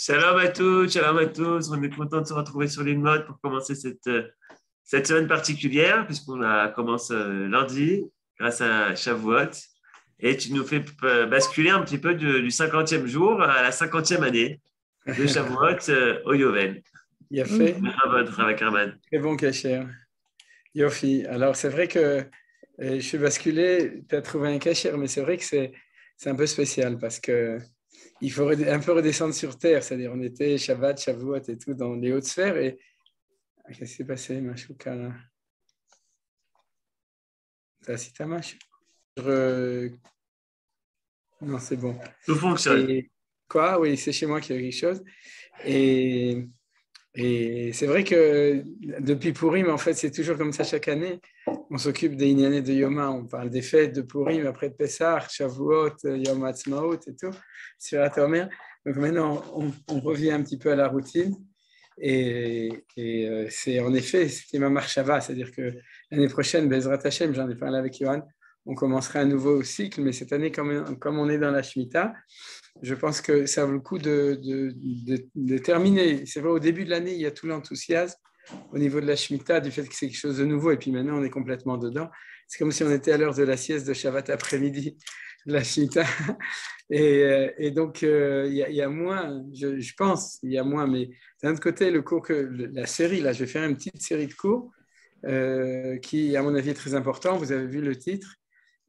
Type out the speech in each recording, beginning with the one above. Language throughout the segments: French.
Shalom à tous. On est content de se retrouver sur l'île pour commencer cette semaine particulière, puisqu'on a commencé lundi, grâce à Shavuot. Et tu nous fais basculer un petit peu du 50e jour à la 50e année de Shavuot au Yovel. Il a fait Votre avec Herman. très bon cachère. Yofi. Alors, c'est vrai que je suis basculé, tu as trouvé un cachère, mais c'est vrai que c'est un peu spécial parce que il faut un peu redescendre sur terre. C'est-à-dire, on était Shabbat, Shavuot et tout dans les hautes sphères. Et qu'est-ce qui s'est passé, Machouka là? Ça, c'est ta mâche. Non, c'est bon. Tout fonctionne. Et quoi? Oui, c'est chez moi qu'il y a quelque chose. Et c'est vrai que depuis Purim, en fait, c'est toujours comme ça chaque année. On s'occupe des Inyané de Yoma, on parle des fêtes de Purim, après de Pessah, Shavuot, Yom Ha'atzmaut et tout, Sfirat HaOmer. Donc maintenant, on revient un petit peu à la routine. C'est en effet, c'était ma marchava, c'est-à-dire que l'année prochaine, Bezrat Hashem, j'en ai parlé avec Johan, on commencera un nouveau cycle, mais cette année, comme on est dans la Shemitah, je pense que ça vaut le coup de terminer. C'est vrai, au début de l'année, il y a tout l'enthousiasme au niveau de la Shemitah, du fait que c'est quelque chose de nouveau, et puis maintenant, on est complètement dedans. C'est comme si on était à l'heure de la sieste de Shabbat après-midi, de la Shemitah. Et donc, il y a moins, je pense, il y a moins, mais d'un autre côté, le cours la série, là, je vais faire une petite série de cours qui, à mon avis, est très important. Vous avez vu le titre,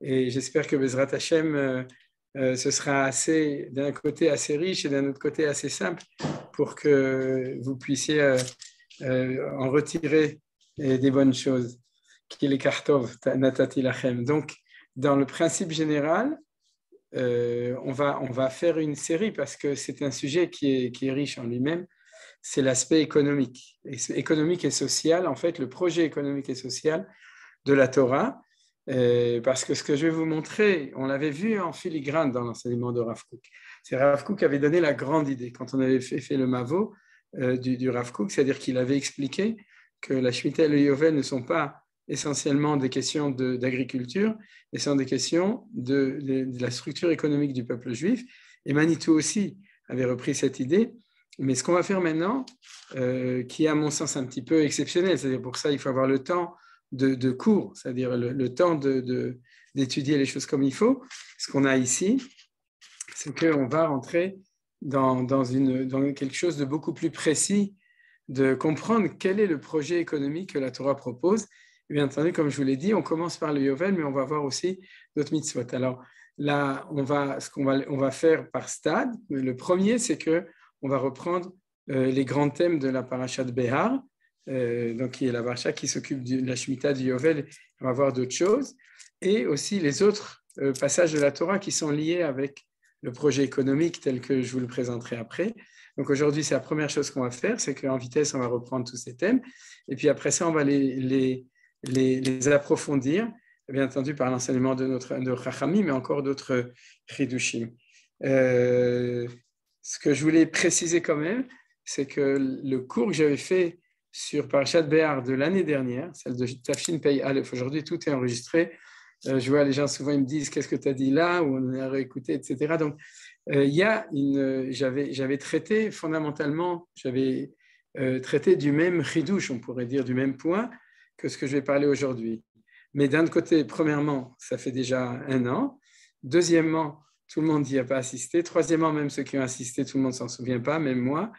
et j'espère que Bezrat Hashem, ce sera assez, d'un côté assez riche et d'un autre côté assez simple pour que vous puissiez en retirer des bonnes choses. Donc, dans le principe général, on va faire une série parce que c'est un sujet qui est riche en lui-même. C'est l'aspect économique et social, en fait, le projet économique et social de la Torah. Parce que ce que je vais vous montrer, on l'avait vu en filigrane dans l'enseignement de Rav Kook. C'est Rav Kook qui avait donné la grande idée quand on avait fait le Mavo du Rav Kook, c'est-à-dire qu'il avait expliqué que la Shemitah et le Yovel ne sont pas essentiellement des questions d'agriculture, mais sont des questions de la structure économique du peuple juif. Et Manitou aussi avait repris cette idée. Mais ce qu'on va faire maintenant, qui est à mon sens un petit peu exceptionnel, c'est-à-dire pour ça il faut avoir le temps de cours, c'est-à-dire le temps d'étudier les choses comme il faut. Ce qu'on a ici, c'est qu'on va rentrer dans quelque chose de beaucoup plus précis, de comprendre quel est le projet économique que la Torah propose. Et bien entendu, comme je vous l'ai dit, on commence par le Yovel, mais on va voir aussi d'autres mitzvot. Alors là, on va faire par stade. Le premier, c'est qu'on va reprendre les grands thèmes de la parasha de Behar, donc qui est la paracha qui s'occupe de la Shemitah du Yovel. On va voir d'autres choses. Et aussi les autres passages de la Torah qui sont liés avec le projet économique tel que je vous le présenterai après. Donc aujourd'hui, c'est la première chose qu'on va faire, c'est qu'en vitesse, on va reprendre tous ces thèmes. Et puis après ça, on va les approfondir, bien entendu par l'enseignement de Chachamim, mais encore d'autres Chidushim. Ce que je voulais préciser quand même, c'est que le cours que j'avais fait sur Parashat Behar de l'année dernière, celle de Tafshin Pei Aleph, aujourd'hui tout est enregistré. Je vois les gens souvent ils me disent qu'est-ce que tu as dit là, ou on a réécouté, etc. Donc j'avais traité fondamentalement, traité du même chidouche, on pourrait dire du même point que ce que je vais parler aujourd'hui. Mais d'un côté, premièrement, ça fait déjà 1 an. Deuxièmement, tout le monde n'y a pas assisté. Troisièmement, même ceux qui ont assisté, tout le monde ne s'en souvient pas, même moi.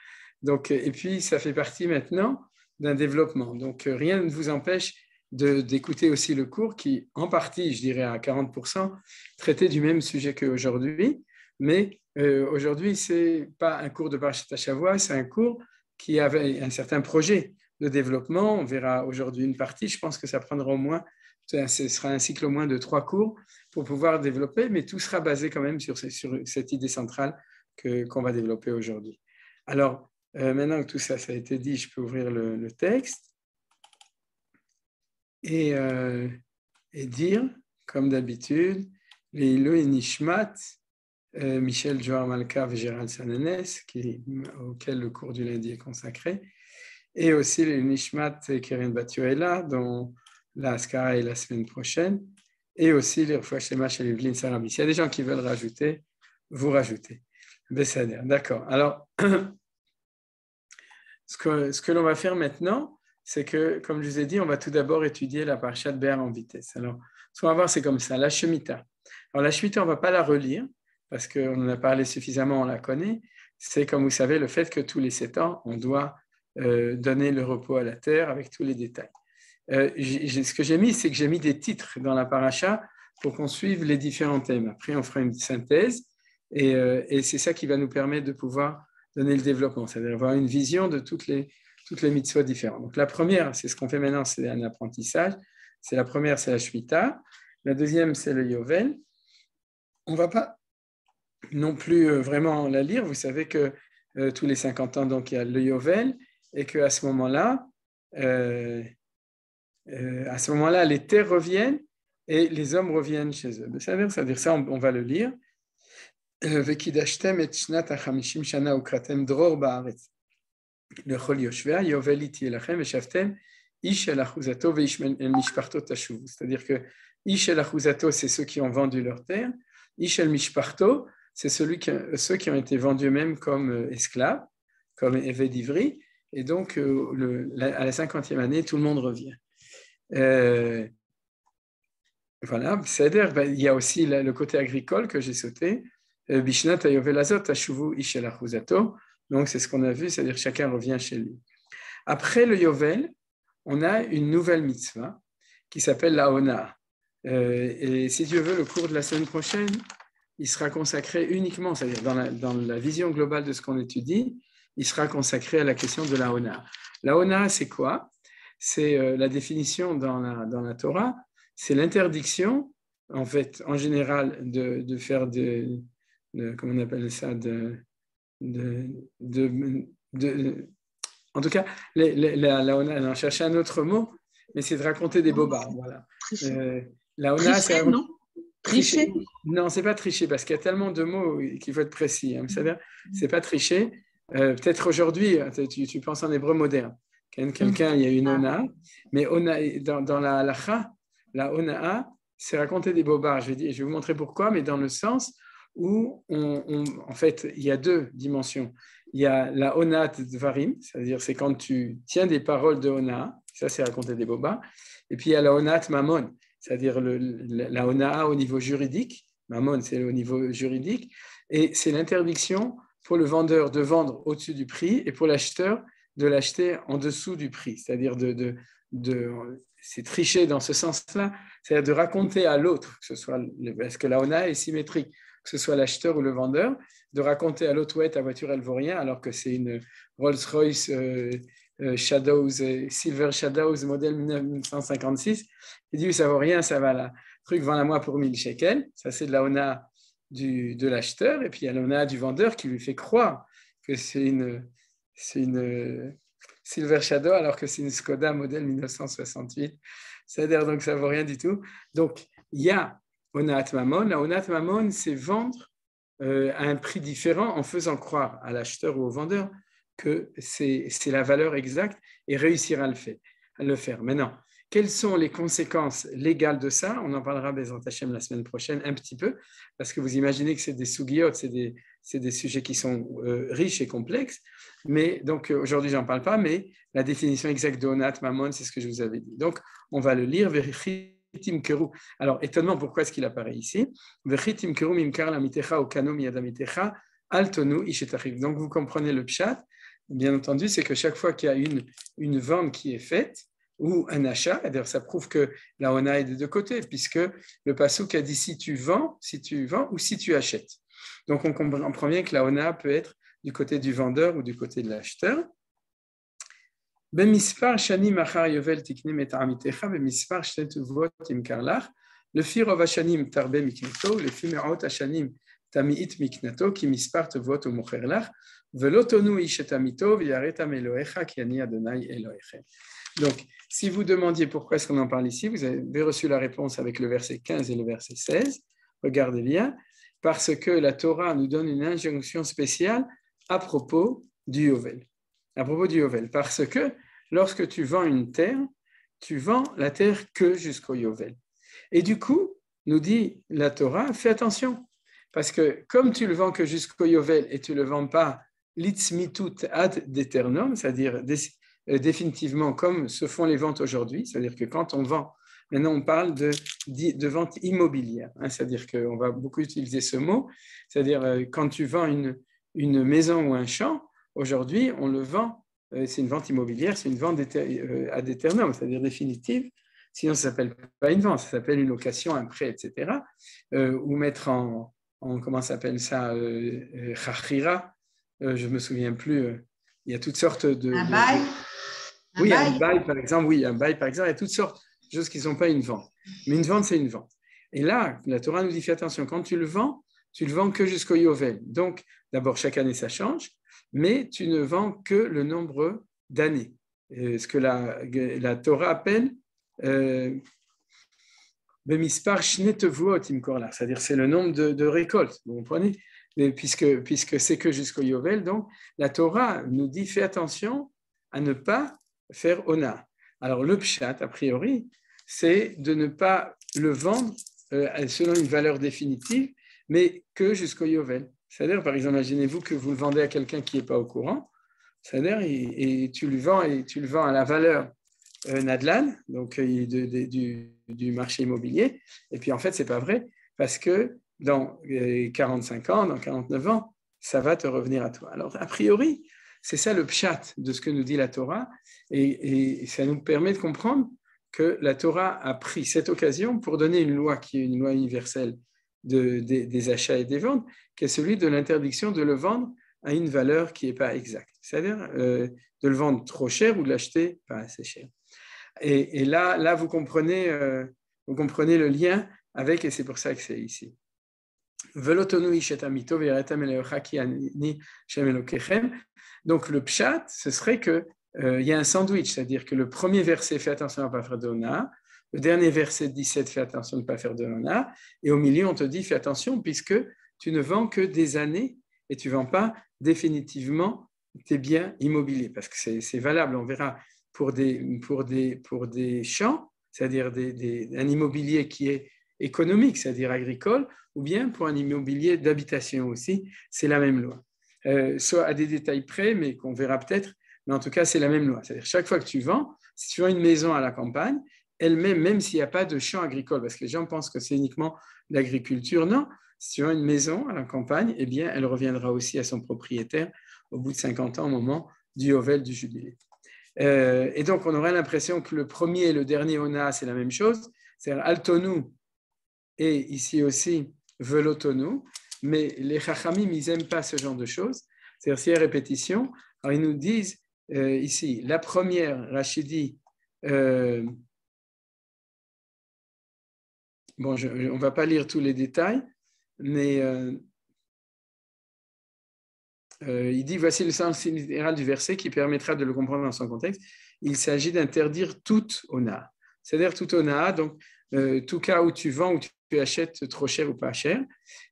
Donc, et puis, ça fait partie maintenant d'un développement. Donc, rien ne vous empêche d'écouter aussi le cours qui, en partie, je dirais à 40%, traitait du même sujet qu'aujourd'hui. Mais aujourd'hui, ce n'est pas un cours de Parashat Shavua, c'est un cours qui avait un certain projet de développement. On verra aujourd'hui une partie. Je pense que ça prendra au moins, ce sera un cycle au moins de 3 cours pour pouvoir développer, mais tout sera basé quand même sur cette idée centrale qu'on va développer aujourd'hui. Alors, maintenant que tout ça, ça a été dit, je peux ouvrir le texte et dire, comme d'habitude, les Elohim Nishmat, Michel Joar Malka et Gérald Sananes, auquel le cours du lundi est consacré, et aussi les Nishmat Keren Batioela, dont la Askara est la semaine prochaine, et aussi les Refoua Shlema chez Evelyne Sarabis. S'il y a des gens qui veulent rajouter, vous rajoutez. Bessader, d'accord. Alors, Ce que l'on va faire maintenant, c'est que, comme je vous ai dit, on va tout d'abord étudier la parasha de Béar en vitesse. Alors, ce qu'on va voir, c'est comme ça, la Shemitah. Alors, la Shemitah, on ne va pas la relire, parce qu'on en a parlé suffisamment, on la connaît. C'est, comme vous savez, le fait que tous les 7 ans, on doit donner le repos à la terre avec tous les détails. Ce que j'ai mis, c'est que j'ai mis des titres dans la paracha pour qu'on suive les différents thèmes. Après, on fera une synthèse, et c'est ça qui va nous permettre de pouvoir donner le développement, c'est-à-dire avoir une vision de toutes les mitzvot différentes. Donc la première, c'est ce qu'on fait maintenant, c'est un apprentissage. La première, c'est la Shemitah. La deuxième, c'est le Yovel. On ne va pas non plus vraiment la lire. Vous savez que tous les 50 ans, donc, il y a le Yovel, et qu'à ce moment-là, les terres reviennent et les hommes reviennent chez eux. C'est-à-dire ça, on va le lire. וכידשתם את שנת ה-50 שנה וקראתם דרור בארץ לכל יושביה, יובל תהיה לכם ושבתם איש אל אחוזתו ואיש אל משפחתו תשובו. C'est-à-dire que איש אל אחוזתו, c'est ceux qui ont vendu leur terre, איש אל משפחתו, c'est ceux qui ont été vendus eux-mêmes comme esclaves, comme évêques d'Ivry, et donc à la 50e année, tout le monde revient. Voilà, c'est-à-dire, il y a aussi le côté agricole que j'ai sauté. Bishnat Yovel Azot, Tashuvu Ishel Achuzato. Donc, c'est ce qu'on a vu, c'est-à-dire chacun revient chez lui. Après le Yovel, on a une nouvelle mitzvah qui s'appelle la Ona. Et si Dieu veut, le cours de la semaine prochaine, il sera consacré uniquement, c'est-à-dire dans la vision globale de ce qu'on étudie, il sera consacré à la question de la Ona. La Ona, c'est quoi? C'est la définition dans la Torah, c'est l'interdiction, en fait, en général, de faire comment on appelle ça, en tout cas, la Ona, on cherchait un autre mot, mais c'est de raconter des bobards. Voilà. La Ona, tricher, non? Tricher? Non, c'est pas tricher, parce qu'il y a tellement de mots qu'il faut être précis. Hein. C'est pas tricher. Peut-être aujourd'hui, tu penses en hébreu moderne. Quelqu'un, il y a une Ona, mais dans la halacha, la Onaa, c'est raconter des bobards. Je vais vous montrer pourquoi, mais dans le sens où, en fait, il y a deux dimensions. Il y a la Onat Dvarim, c'est-à-dire c'est quand tu tiens des paroles de Onaa, ça c'est raconter des bobards, et puis il y a la Onat Mamon, c'est-à-dire la Onaa au niveau juridique, Mamon c'est au niveau juridique, et c'est l'interdiction pour le vendeur de vendre au-dessus du prix et pour l'acheteur de l'acheter en dessous du prix, c'est-à-dire c'est tricher dans ce sens-là, c'est-à-dire de raconter à l'autre, parce que la Ona est symétrique, que ce soit l'acheteur ou le vendeur, de raconter à l'autre, ouais, ta voiture, elle vaut rien, alors que c'est une Rolls-Royce Shadows, Silver Shadows, modèle 1956. Il dit, ça vaut rien, ça va là. Truc, vends-la-moi pour 1000 shekels. Ça, c'est de la Ona de l'acheteur, et puis il y a la Ona du vendeur qui lui fait croire que c'est une Silver Shadow, alors que c'est une Skoda modèle 1968. C'est-à-dire, donc, ça ne vaut rien du tout. Donc, il y a Onat Mamon. La Onat Mamon, c'est vendre à un prix différent en faisant croire à l'acheteur ou au vendeur que c'est la valeur exacte et réussir à le faire. Maintenant, quelles sont les conséquences légales de ça? On en parlera, Bezrat Hashem, la semaine prochaine, un petit peu, parce que vous imaginez que c'est des sougiyot, c'est des sujets qui sont riches et complexes. Mais donc, aujourd'hui, je n'en parle pas, mais la définition exacte de Onat Mamon, c'est ce que je vous avais dit. Donc, on va le lire. Alors, étonnamment, pourquoi est-ce qu'il apparaît ici? Donc, vous comprenez le pshat. Bien entendu, c'est que chaque fois qu'il y a une vente qui est faite, ou un achat, d'ailleurs ça prouve que la Ona est des deux côtés, puisque le passouk a dit si tu vends ou si tu achètes. Donc on comprend bien que la Ona peut être du côté du vendeur ou du côté de l'acheteur. במספר שנים אחר יובל תקנה את עמיתך, במספר שתי טובות ימכר לך, לפי רוב השנים תרבה מקנתו, ולפי מאות השנים תמעיט מקנתו, כי מספר טובות הוא מוכר לך, ולא תונו איש את עמיתו, ויראת מאלוהיך, כי אני אדוני אלוהיכם. Donc, si vous demandiez pourquoi est-ce qu'on en parle ici, vous avez reçu la réponse avec le verset 15 et le verset 16. Regardez bien, parce que la Torah nous donne une injonction spéciale à propos du Yovel. À propos du Yovel, parce que lorsque tu vends une terre, tu vends la terre que jusqu'au Yovel. Et du coup, nous dit la Torah, fais attention, parce que comme tu le vends que jusqu'au Yovel et tu ne le vends pas l'itzmitut ad deternum, c'est-à-dire définitivement comme se font les ventes aujourd'hui, c'est-à-dire que quand on vend, maintenant on parle de vente immobilière, hein, c'est-à-dire qu'on va beaucoup utiliser ce mot, c'est-à-dire quand tu vends une maison ou un champ, aujourd'hui on le vend, c'est une vente immobilière, c'est une vente ad eternum, c'est-à-dire définitive, sinon ça ne s'appelle pas une vente, ça s'appelle une location, un prêt, etc. Ou mettre en comment ça s'appelle ça, chachira, je ne me souviens plus, il y a toutes sortes de... Un bail. Oui, un bail, par exemple. Oui, un bail, par exemple. Il y a toutes sortes de choses qui ne sont pas une vente. Mais une vente, c'est une vente. Et là, la Torah nous dit, fais attention, quand tu le vends que jusqu'au Yovel. Donc, d'abord, chaque année, ça change, mais tu ne vends que le nombre d'années. Ce que la Torah appelle Bemispar Shnetevot Imkorla, c'est-à-dire c'est le nombre de récoltes, vous comprenez? Et puisque c'est que jusqu'au Yovel, donc la Torah nous dit, fais attention à ne pas faire ona. Alors le pshat, a priori, c'est de ne pas le vendre selon une valeur définitive, mais que jusqu'au Yovel. C'est-à-dire, par exemple, imaginez-vous que vous le vendez à quelqu'un qui n'est pas au courant, c'est-à-dire, et tu le vends à la valeur Nadlan, donc du marché immobilier, et puis en fait, ce n'est pas vrai, parce que dans 45 ans, dans 49 ans, ça va te revenir à toi. Alors, a priori, c'est ça le pshat de ce que nous dit la Torah, et ça nous permet de comprendre que la Torah a pris cette occasion pour donner une loi qui est une loi universelle des achats et des ventes, qui est celui de l'interdiction de le vendre à une valeur qui n'est pas exacte, c'est-à-dire de le vendre trop cher ou de l'acheter pas assez cher. Et là vous comprenez le lien avec, et c'est pour ça que c'est ici. Donc le pshat, ce serait que il y a un sandwich, c'est-à-dire que le premier verset fait attention à ne pas faire de hona, le dernier verset 17 fait attention à ne pas faire de hona, et au milieu on te dit fais attention puisque tu ne vends que des années et tu ne vends pas définitivement tes biens immobiliers, parce que c'est valable, on verra, pour des champs, c'est-à-dire un immobilier qui est économique, c'est-à-dire agricole, ou bien pour un immobilier d'habitation aussi, c'est la même loi. Soit à des détails près, mais qu'on verra peut-être, mais en tout cas, c'est la même loi. C'est-à-dire chaque fois que tu vends, si tu vends une maison à la campagne, elle-même, même s'il n'y a pas de champ agricole, parce que les gens pensent que c'est uniquement l'agriculture, non. Si tu vends une maison à la campagne, eh bien, elle reviendra aussi à son propriétaire au bout de 50 ans, au moment du Yovel, du jubilé. Et donc, on aurait l'impression que le premier et le dernier Ona, c'est la même chose, c'est-à-dire Altonu et ici aussi Velotonu, mais les Chachamim, ils n'aiment pas ce genre de choses, c'est-à-dire s'il y a répétition, alors ils nous disent ici, la première, Rachidi, bon, on ne va pas lire tous les détails, mais il dit, voici le sens littéral du verset qui permettra de le comprendre dans son contexte. Il s'agit d'interdire toute ona, c'est-à-dire toute ona, donc tout cas où tu vends ou tu achètes trop cher ou pas cher.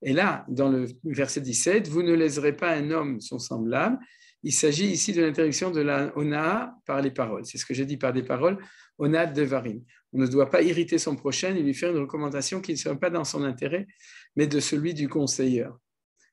Et là, dans le verset 17, vous ne léserez pas un homme son semblable. Il s'agit ici de l'interdiction de la ona par les paroles. C'est ce que j'ai dit par des paroles, ona devarim. On ne doit pas irriter son prochain et lui faire une recommandation qui ne soit pas dans son intérêt, mais de celui du conseilleur.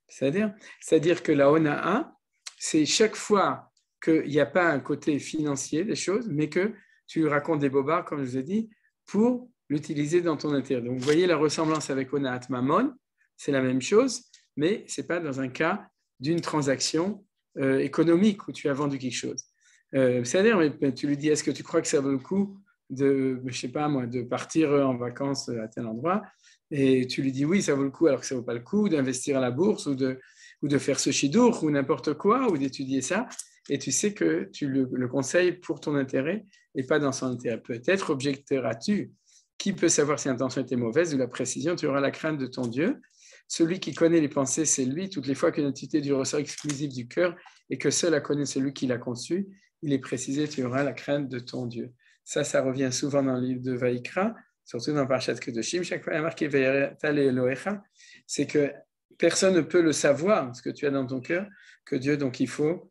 C'est-à-dire que la Ona'a, c'est chaque fois qu'il n'y a pas un côté financier des choses, mais que tu lui racontes des bobards, comme je vous ai dit, pour l'utiliser dans ton intérêt. Donc, vous voyez la ressemblance avec Ona'at Mamon, c'est la même chose, mais ce n'est pas dans un cas d'une transaction économique où tu as vendu quelque chose. C'est-à-dire, tu lui dis, est-ce que tu crois que ça vaut le coup de, je sais pas moi, de partir en vacances à tel endroit? Et tu lui dis oui, ça vaut le coup, alors que ça ne vaut pas le coup d'investir à la bourse ou de faire ce chidour ou n'importe quoi, ou d'étudier ça. Et tu sais que tu le conseilles pour ton intérêt et pas dans son intérêt. Peut-être objecteras-tu. Qui peut savoir si l'intention était mauvaise ou la précision? Tu auras la crainte de ton Dieu. Celui qui connaît les pensées, c'est lui. Toutes les fois qu'une entité du ressort exclusif du cœur et que seul a connu celui qui l'a conçu, il est précisé, tu auras la crainte de ton Dieu. Ça revient souvent dans le livre de Vaïkra, surtout dans Parashat Kedoshim, chaque fois il y a marqué Ve'yarata Elohecha, c'est que personne ne peut le savoir, ce que tu as dans ton cœur, que Dieu, donc il faut,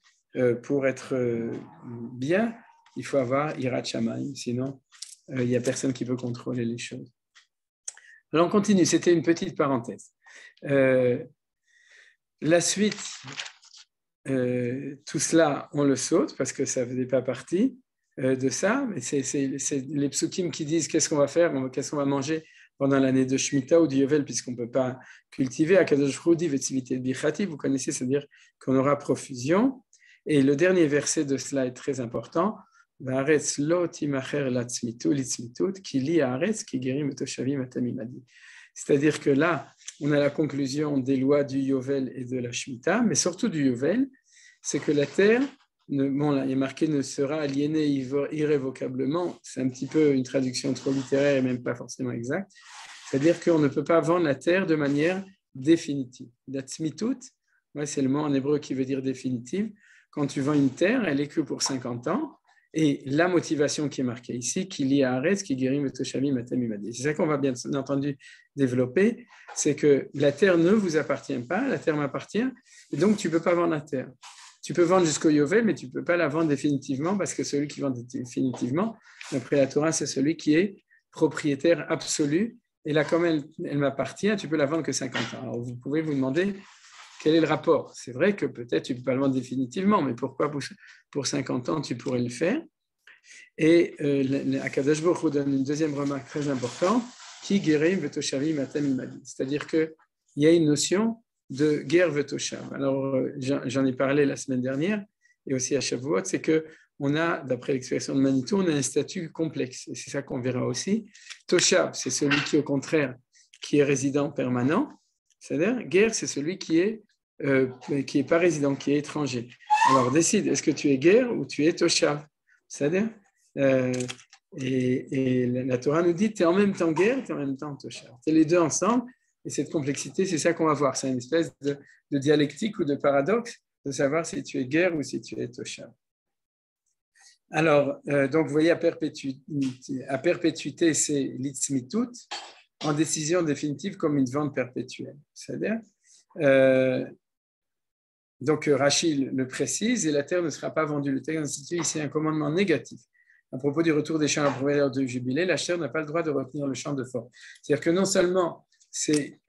pour être bien, il faut avoir Yirat Shamayim, sinon il n'y a personne qui peut contrôler les choses. Alors on continue, c'était une petite parenthèse. La suite tout cela, on le saute parce que ça ne faisait pas partie de ça. Mais c'est les psukim qui disent qu'est-ce qu'on va faire, qu'est-ce qu'on va manger pendant l'année de Shemitah ou du Yovel, puisqu'on ne peut pas cultiver. Akadosh Hu dit Vetzivite bichati, vous connaissez, c'est-à-dire qu'on aura profusion. Et le dernier verset de cela est très important. Va'aretz lo timacher litzmitut, ki li haaretz ki gerim etoshavim atamim adi. C'est-à-dire que là, on a la conclusion des lois du Yovel et de la Shemitah, mais surtout du Yovel, c'est que la terre, bon, là, il est marqué, ne sera aliénée irrévocablement. C'est un petit peu une traduction trop littéraire et même pas forcément exacte. C'est-à-dire qu'on ne peut pas vendre la terre de manière définitive. La tzmitut, c'est le mot en hébreu qui veut dire définitive. Quand tu vends une terre, elle est que pour 50 ans. Et la motivation qui est marquée ici, qu'il y a arrêt, qui guérit le toshavim atamimadi. C'est ça qu'on va bien entendu développer, c'est que la terre ne vous appartient pas, la terre m'appartient, et donc tu ne peux pas vendre la terre. Tu peux vendre jusqu'au Yovel, mais tu ne peux pas la vendre définitivement, parce que celui qui vend définitivement, d'après la Torah, c'est celui qui est propriétaire absolu. Et là, comme elle m'appartient, tu peux la vendre que 50 ans. Alors, vous pouvez vous demander quel est le rapport. C'est vrai que peut-être tu ne peux pas le vendre définitivement, mais pourquoi pour 50 ans tu pourrais le faire? Et Akadosh Baruch Hu donne une deuxième remarque très importante, qui guérim vetoshavim atam imadi. C'est-à-dire qu'il y a une notion de guerre vetoshav. Alors, j'en ai parlé la semaine dernière, et aussi à Shavuot, c'est qu'on a, d'après l'expression de Manitou, on a un statut complexe, et c'est ça qu'on verra aussi. Toshav, c'est celui qui, au contraire, qui est résident permanent. C'est-à-dire, guerre, c'est celui qui est pas résident, qui est étranger. Alors, décide, est-ce que tu es guerre ou tu es toshav? C'est-à-dire, et la Torah nous dit, tu es en même temps guerre, tu es en même temps toshav. Tu es les deux ensemble, et cette complexité, c'est ça qu'on va voir. C'est une espèce de dialectique ou de paradoxe de savoir si tu es guerre ou si tu es toshav. Alors, donc, vous voyez, à perpétuité, c'est l'itzmitut, en décision définitive comme une vente perpétuelle. C'est-à-dire, donc Rashi le précise, et la terre ne sera pas vendue. Le texte institue ici un commandement négatif. À propos du retour des champs à la première de jubilé, l'acheteur n'a pas le droit de retenir le champ de force. C'est-à-dire que non seulement c'est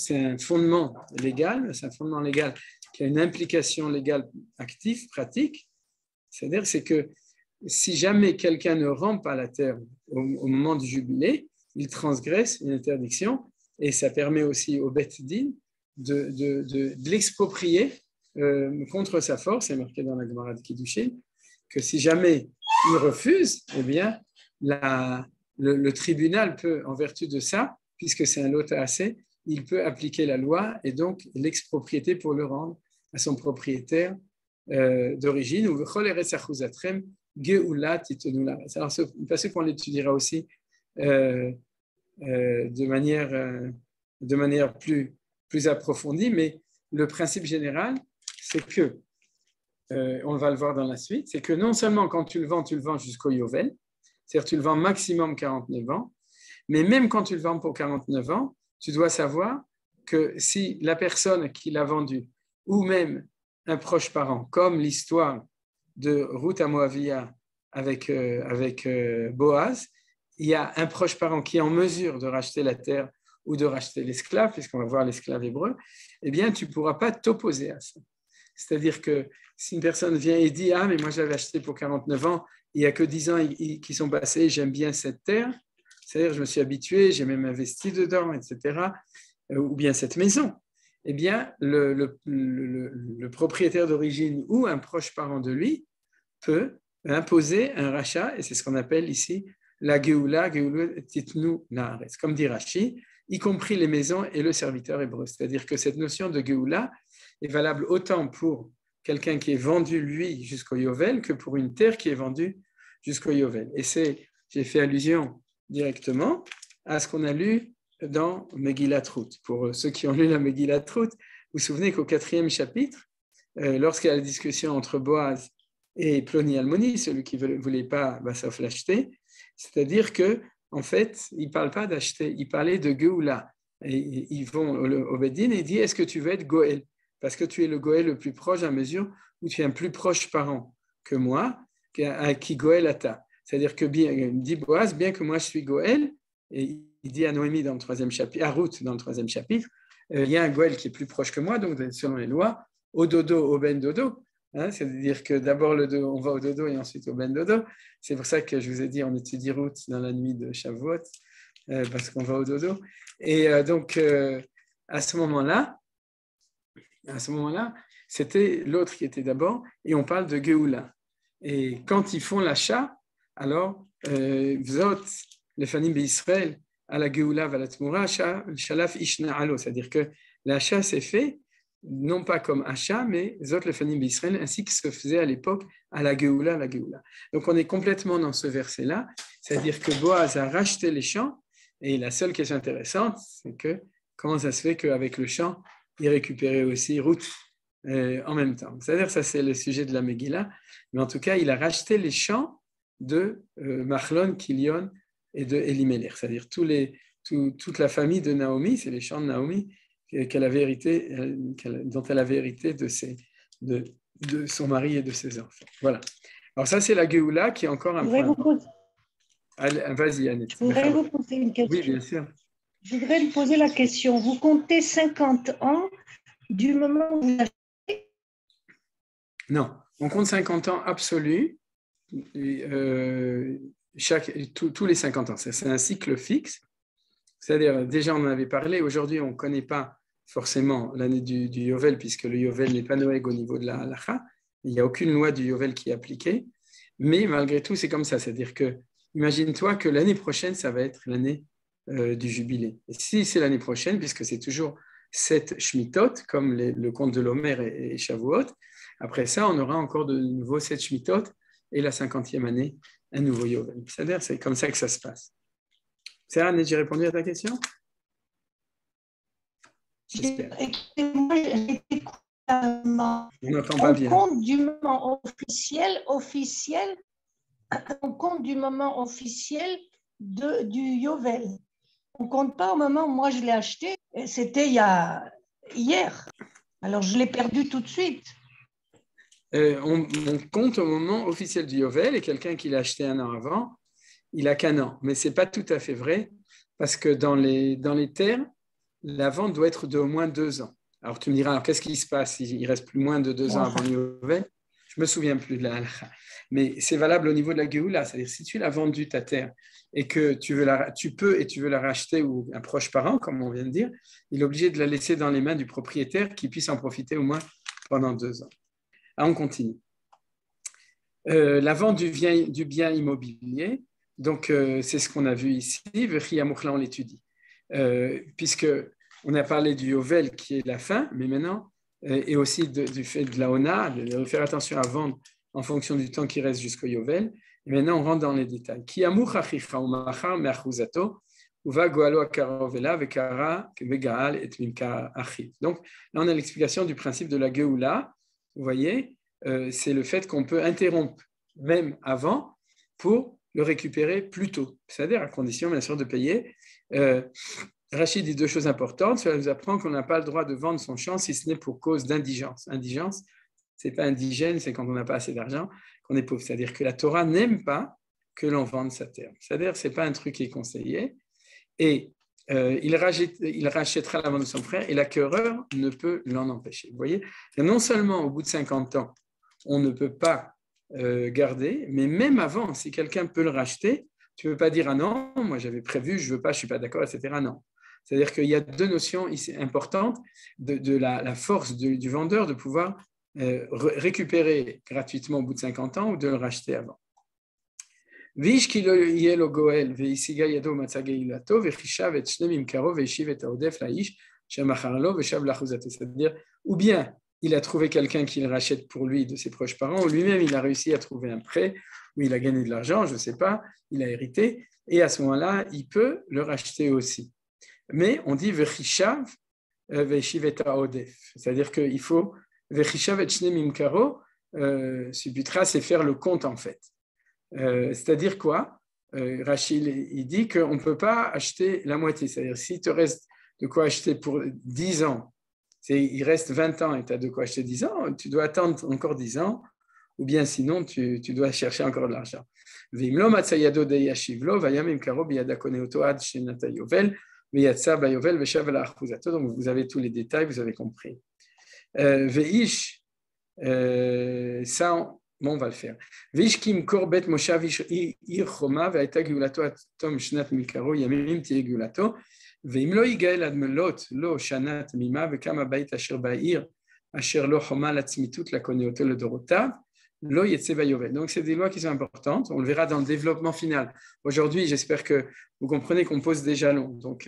un fondement légal, qui a une implication légale active, pratique, c'est-à-dire c'est que si jamais quelqu'un ne rend pas la terre au moment du jubilé, il transgresse une interdiction, et ça permet aussi au Beth Din de l'exproprier contre sa force. C'est marqué dans la Gemara de Kiddushin que si jamais il refuse, eh bien le tribunal peut, en vertu de ça, puisque c'est un lot assez, il peut appliquer la loi et donc l'expropriété pour le rendre à son propriétaire d'origine. Ou alors ce passage qu'on l'étudiera aussi de manière plus approfondie, mais le principe général, c'est que, on va le voir dans la suite, c'est que non seulement quand tu le vends jusqu'au Yovel, c'est-à-dire tu le vends maximum 49 ans, mais même quand tu le vends pour 49 ans, tu dois savoir que si la personne qui l'a vendu, ou même un proche parent, comme l'histoire de Ruth à Moavia avec Boaz, il y a un proche parent qui est en mesure de racheter la terre ou de racheter l'esclave, puisqu'on va voir l'esclave hébreu, eh bien, tu ne pourras pas t'opposer à ça. C'est-à-dire que si une personne vient et dit « Ah, mais moi, j'avais acheté pour 49 ans, il n'y a que 10 ans qui sont passés, j'aime bien cette terre, c'est-à-dire je me suis habitué, j'ai même investi dedans, etc., ou bien cette maison », eh bien, le propriétaire d'origine ou un proche parent de lui peut imposer un rachat, et c'est ce qu'on appelle ici la Geoula Titnu Naaretz, comme dit Rashi, y compris les maisons et le serviteur hébreu. C'est-à-dire que cette notion de Geoula est valable autant pour quelqu'un qui est vendu, lui, jusqu'au Yovel, que pour une terre qui est vendue jusqu'au Yovel. Et j'ai fait allusion directement à ce qu'on a lu dans Megillat Ruth. Pour ceux qui ont lu la Megillat Ruth, vous vous souvenez qu'au 4e chapitre, lorsqu'il y a la discussion entre Boaz et Ploni Almoni, celui qui ne voulait pas Bassof l'acheter, c'est-à-dire que en fait, il ne parle pas d'acheter, il parlait de Geoula. Et ils vont au Bedin et il dit, est-ce que tu veux être Goël? Parce que tu es le Goël le plus proche à mesure où tu es un plus proche parent que moi, qui Goël ata. C'est-à-dire que il dit Boaz, bien que moi je suis Goël, et il dit à Noémie dans le 3e chapitre, à Ruth dans le 3e chapitre, il y a un Goël qui est plus proche que moi, donc selon les lois, au dodo, au ben dodo. Hein, c'est-à-dire que d'abord on va au dodo et ensuite au ben dodo. C'est pour ça que je vous ai dit on étudie Ruth dans la nuit de Shavuot, parce qu'on va au dodo. Et donc, à ce moment-là, c'était l'autre qui était d'abord, et on parle de Géoula. Et quand ils font l'achat, alors, Vzot, les Fanim Israël, à la Géoula, va la Tmoura, Shalaf Ishna Alo, c'est-à-dire que l'achat s'est fait, non pas comme achat, mais Zot, le Fanim Israël, ainsi que se faisait à l'époque à la Géoula, la Géoula. Donc, on est complètement dans ce verset-là, c'est-à-dire que Boaz a racheté les champs, et la seule question intéressante, c'est que comment ça se fait qu'avec le champ, il récupérait aussi Ruth en même temps. C'est-à-dire, ça c'est le sujet de la Megillah, mais en tout cas, il a racheté les champs de Machlon, Kilion et de Elimelech, c'est-à-dire toute la famille de Naomi, c'est les champs de Naomi qu'elle avait hérité, dont elle avait hérité de son mari et de ses enfants. Voilà. Alors ça, c'est la Géoula qui est encore un point. Vas-y, Annette. Je voudrais vous poser une question. Oui, bien sûr. Je voudrais vous poser la question. Vous comptez 50 ans du moment où vous achetez? Non, on compte 50 ans absolus, tous les 50 ans. C'est un cycle fixe. C'est-à-dire, déjà, on en avait parlé. Aujourd'hui, on ne connaît pas forcément l'année du Yovel, puisque le Yovel n'est pas Noël au niveau de la halacha. Il n'y a aucune loi du Yovel qui est appliquée. Mais malgré tout, c'est comme ça. C'est-à-dire que, imagine-toi que l'année prochaine, ça va être l'année du jubilé. Et si c'est l'année prochaine, puisque c'est toujours 7 Shmitot, comme le conte de l'Homer et Shavuot, après ça, on aura encore de nouveau 7 Shmitot et la 50e année, un nouveau Yovel. C'est-à-dire, c'est comme ça que ça se passe. Sarah, j'ai répondu à ta question? J'espère. Écoutez-moi, on n'entend pas bien. Compte du moment officiel, on compte du moment officiel du Yovel. On ne compte pas au moment où moi je l'ai acheté, c'était hier. Alors je l'ai perdu tout de suite. On compte au moment officiel du Yovel et quelqu'un qui l'a acheté un an avant, il a qu'un an. Mais ce n'est pas tout à fait vrai parce que dans les terres, la vente doit être d'au moins 2 ans. Alors tu me diras, alors, qu'est-ce qui se passe s'il reste plus moins de 2 ans avant le Yovel? Je ne me souviens plus de la halakha. Mais c'est valable au niveau de la Géoula, c'est-à-dire si tu l'as vendu ta terre et que tu veux la racheter ou un proche parent, comme on vient de dire, il est obligé de la laisser dans les mains du propriétaire qui puisse en profiter au moins pendant 2 ans. Ah, on continue. La vente du bien immobilier, donc c'est ce qu'on a vu ici, on l'étudie. Puisque on a parlé du Yovel qui est la fin, mais maintenant, et aussi du fait de la Ona, de faire attention à vendre en fonction du temps qui reste jusqu'au Yovel. Et maintenant, on rentre dans les détails. Donc, là, on a l'explication du principe de la Géoula. Vous voyez, c'est le fait qu'on peut interrompre même avant pour le récupérer plus tôt. C'est-à-dire à condition, bien sûr, de payer. Rachid dit 2 choses importantes. Cela nous apprend qu'on n'a pas le droit de vendre son champ si ce n'est pour cause d'indigence. Indigence, ce n'est pas indigène, c'est quand on n'a pas assez d'argent qu'on est pauvre. C'est-à-dire que la Torah n'aime pas que l'on vende sa terre. C'est-à-dire que ce n'est pas un truc qui est conseillé. Et il rachètera la vente de son frère et l'acquéreur ne peut l'en empêcher. Vous voyez, non seulement au bout de 50 ans, on ne peut pas garder, mais même avant, si quelqu'un peut le racheter, tu ne peux pas dire « Ah non, moi j'avais prévu, je ne veux pas, je ne suis pas d'accord, etc. » Non. C'est-à-dire qu'il y a 2 notions ici importantes de la force du vendeur de pouvoir récupérer gratuitement au bout de 50 ans ou de le racheter avant. C'est-à-dire, ou bien il a trouvé quelqu'un qui le rachète pour lui de ses proches parents, ou lui-même il a réussi à trouver un prêt, où il a gagné de l'argent, je ne sais pas, il a hérité, et à ce moment-là, il peut le racheter aussi. Mais on dit Vechishav Veshivet Odef, c'est-à-dire qu'il faut Vechishav et Shnemim Karo, Subutra, c'est faire le compte en fait. C'est-à-dire quoi? Rachid, il dit qu'on ne peut pas acheter la moitié, c'est-à-dire si te reste de quoi acheter pour 10 ans, il reste 20 ans et tu as de quoi acheter 10 ans, tu dois attendre encore 10 ans, ou bien sinon tu dois chercher encore de l'argent. Donc vous avez tous les détails, vous avez compris. Veish, ça, bon, on va le faire. Veish kim korbet moshav ir choma ve'ayta geulato atom shnat mikaro yamim tiye geulato ve'im lo yigael ad melot lo shanat mima ve'kam habayit asher ba'ir asher lo choma latzmitut lakoneoto ledorotav lo yetze vayovel. Donc, c'est des lois qui sont importantes. On le verra dans le développement final. Aujourd'hui, j'espère que vous comprenez qu'on pose des jalons. Donc,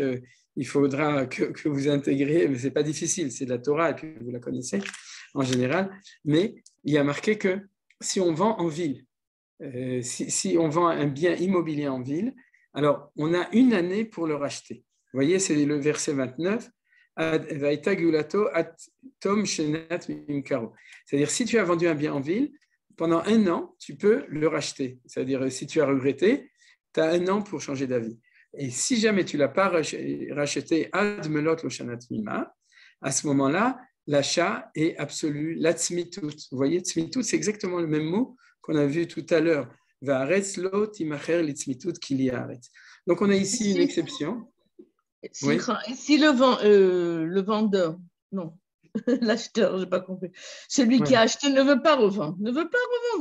il faudra que vous intégriez, mais ce n'est pas difficile, c'est de la Torah, et puis vous la connaissez en général. Mais il y a marqué que si on vend en ville, si on vend un bien immobilier en ville, alors on a une année pour le racheter. Vous voyez, c'est le verset 29. C'est-à-dire, si tu as vendu un bien en ville, pendant un an, tu peux le racheter. C'est-à-dire, si tu as regretté, tu as un an pour changer d'avis. Et si jamais tu ne l'as pas racheté, ad melot lo shanat mima, à ce moment-là, l'achat est absolu, la tzmitut. Vous voyez, tzmitut, c'est exactement le même mot qu'on a vu tout à l'heure. Va'aretz lo timacher li tzmitut ki li haaretz. Donc, on a ici une exception. Oui. Si le vendeur, non, l'acheteur, je n'ai pas compris, celui qui a acheté ne veut pas revendre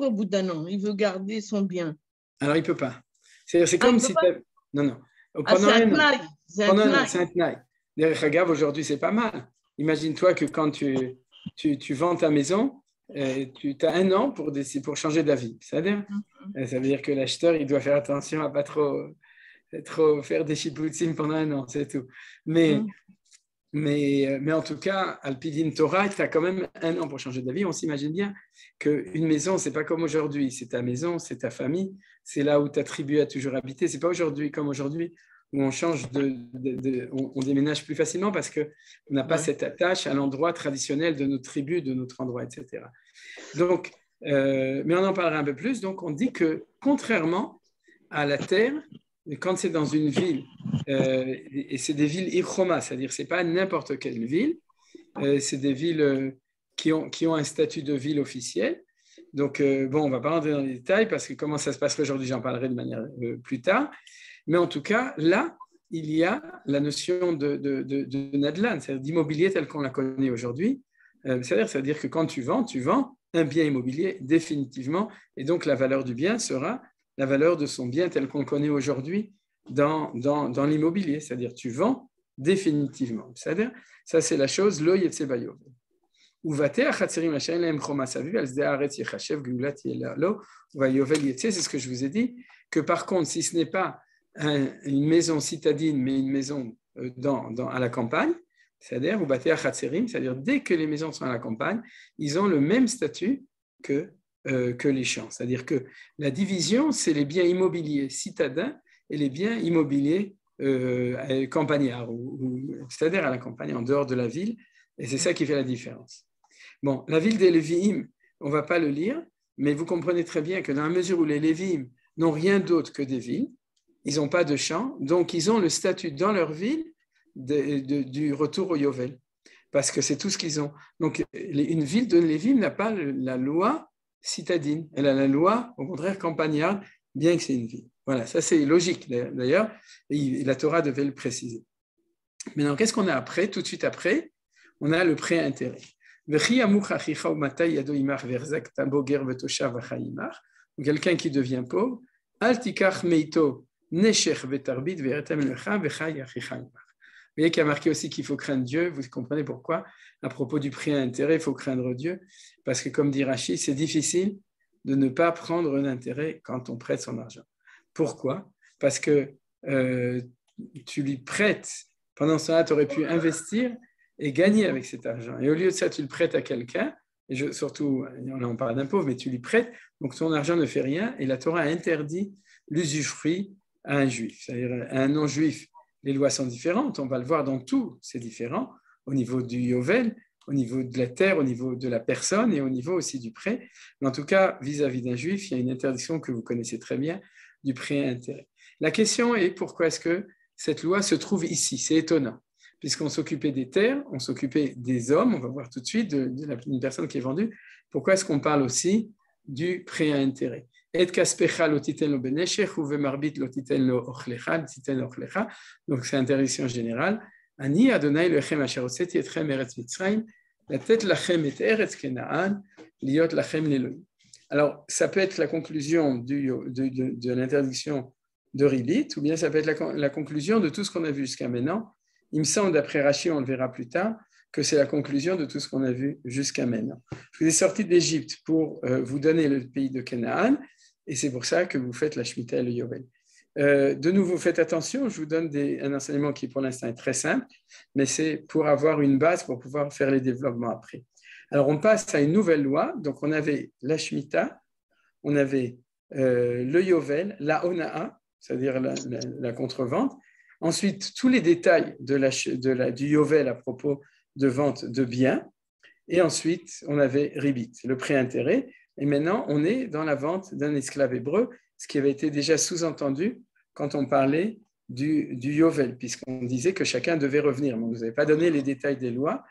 au bout d'un an, il veut garder son bien. Alors, il ne peut pas. C'est comme si… Non. C'est un tnaï. C'est un tnaï. Derech Hagav, aujourd'hui, c'est pas mal. Imagine-toi que quand tu vends ta maison, tu as un an pour changer d'avis. Ça veut dire que l'acheteur, il doit faire attention à ne pas trop faire des chipoutsim pendant un an, c'est tout. Mais en tout cas, Alpidin Torah, tu as quand même un an pour changer d'avis. On s'imagine bien qu'une maison, ce n'est pas comme aujourd'hui. C'est ta maison, c'est ta famille, c'est là où ta tribu a toujours habité. Ce n'est pas aujourd'hui comme aujourd'hui où on change on déménage plus facilement parce qu'on n'a pas cette attache à l'endroit traditionnel de notre tribu, de notre endroit, etc. Donc, mais on en parlera un peu plus. Donc, on dit que contrairement à la terre, quand c'est dans une ville, et c'est des villes irchoma, c'est-à-dire que ce n'est pas n'importe quelle ville, c'est des villes qui ont un statut de ville officielle. Donc, on ne va pas rentrer dans les détails parce que comment ça se passerait aujourd'hui, j'en parlerai de manière plus tard. Mais en tout cas, là, il y a la notion de nadlan, c'est-à-dire d'immobilier tel qu'on la connaît aujourd'hui. C'est-à-dire que quand tu vends un bien immobilier définitivement, et donc la valeur du bien sera la valeur de son bien tel qu'on le connaît aujourd'hui dans l'immobilier, c'est-à-dire tu vends définitivement. C'est-à-dire, ça c'est la chose, lo yetze bayov. C'est ce que je vous ai dit, que par contre, si ce n'est pas une maison citadine, mais une maison à la campagne, c'est-à-dire dès que les maisons sont à la campagne, ils ont le même statut que les champs. C'est-à-dire que la division, c'est les biens immobiliers citadins et les biens immobiliers campagnards, c'est-à-dire à la campagne, en dehors de la ville, et c'est ça qui fait la différence. Bon, la ville des Lévi'im, on ne va pas le lire, mais vous comprenez très bien que dans la mesure où les Lévi'im n'ont rien d'autre que des villes, ils n'ont pas de champs, donc ils ont le statut dans leur ville du retour au Yovel, parce que c'est tout ce qu'ils ont. Donc, une ville de Lévi'im n'a pas la loi citadine, elle a la loi, au contraire, campagnarde, bien que c'est une ville. Voilà, ça c'est logique d'ailleurs, et la Torah devait le préciser. Maintenant, qu'est-ce qu'on a après? Tout de suite après, on a le prêt à intérêt. Quelqu'un qui devient pauvre, vous voyez qu'il y a marqué aussi qu'il faut craindre Dieu. Vous comprenez pourquoi? À propos du prêt à intérêt, il faut craindre Dieu. Parce que, comme dit Rashi, c'est difficile de ne pas prendre un intérêt quand on prête son argent. Pourquoi? Parce que tu lui prêtes, pendant ce temps-là, tu aurais pu investir et gagner avec cet argent. Et au lieu de ça, tu le prêtes à quelqu'un, et surtout, on parle d'un pauvre, mais tu lui prêtes, donc ton argent ne fait rien, et la Torah a interdit l'usufruit à un juif. C'est-à-dire à un non-juif, les lois sont différentes, on va le voir dans tout, c'est différent, au niveau du Yovel, au niveau de la terre, au niveau de la personne et au niveau aussi du prêt. Mais en tout cas, vis-à-vis d'un juif, il y a une interdiction que vous connaissez très bien, du prêt à intérêt. La question est pourquoi est-ce que cette loi se trouve ici? C'est étonnant, puisqu'on s'occupait des terres, on s'occupait des hommes, on va voir tout de suite d'une personne qui est vendue. Pourquoi est-ce qu'on parle aussi du prêt à intérêt? Donc c'est interdiction générale. Ani Adonai lechem asher hotzeti etchem eretz Mitzrayim la tête lachem et eretz kenaan, liot lachem l'Elohim. Alors, ça peut être la conclusion de l'interdiction de Ribit, ou bien ça peut être la conclusion de tout ce qu'on a vu jusqu'à maintenant. Il me semble, d'après Rashi, on le verra plus tard, que c'est la conclusion de tout ce qu'on a vu jusqu'à maintenant. Je vous ai sorti d'Égypte pour vous donner le pays de Canaan, et c'est pour ça que vous faites la Shemitah et le Yovel. De nouveau, faites attention, je vous donne un enseignement qui pour l'instant est très simple, mais c'est pour avoir une base pour pouvoir faire les développements après. Alors on passe à une nouvelle loi, donc on avait la Shemitah, on avait le Yovel, la Onaa, c'est-à-dire la contrevente, ensuite tous les détails du Yovel à propos de vente de biens, et ensuite on avait Ribit, le pré-intérêt, et maintenant on est dans la vente d'un esclave hébreu, ce qui avait été déjà sous-entendu quand on parlait du Yovel, puisqu'on disait que chacun devait revenir. Mais on ne nous avait pas donné les détails des lois,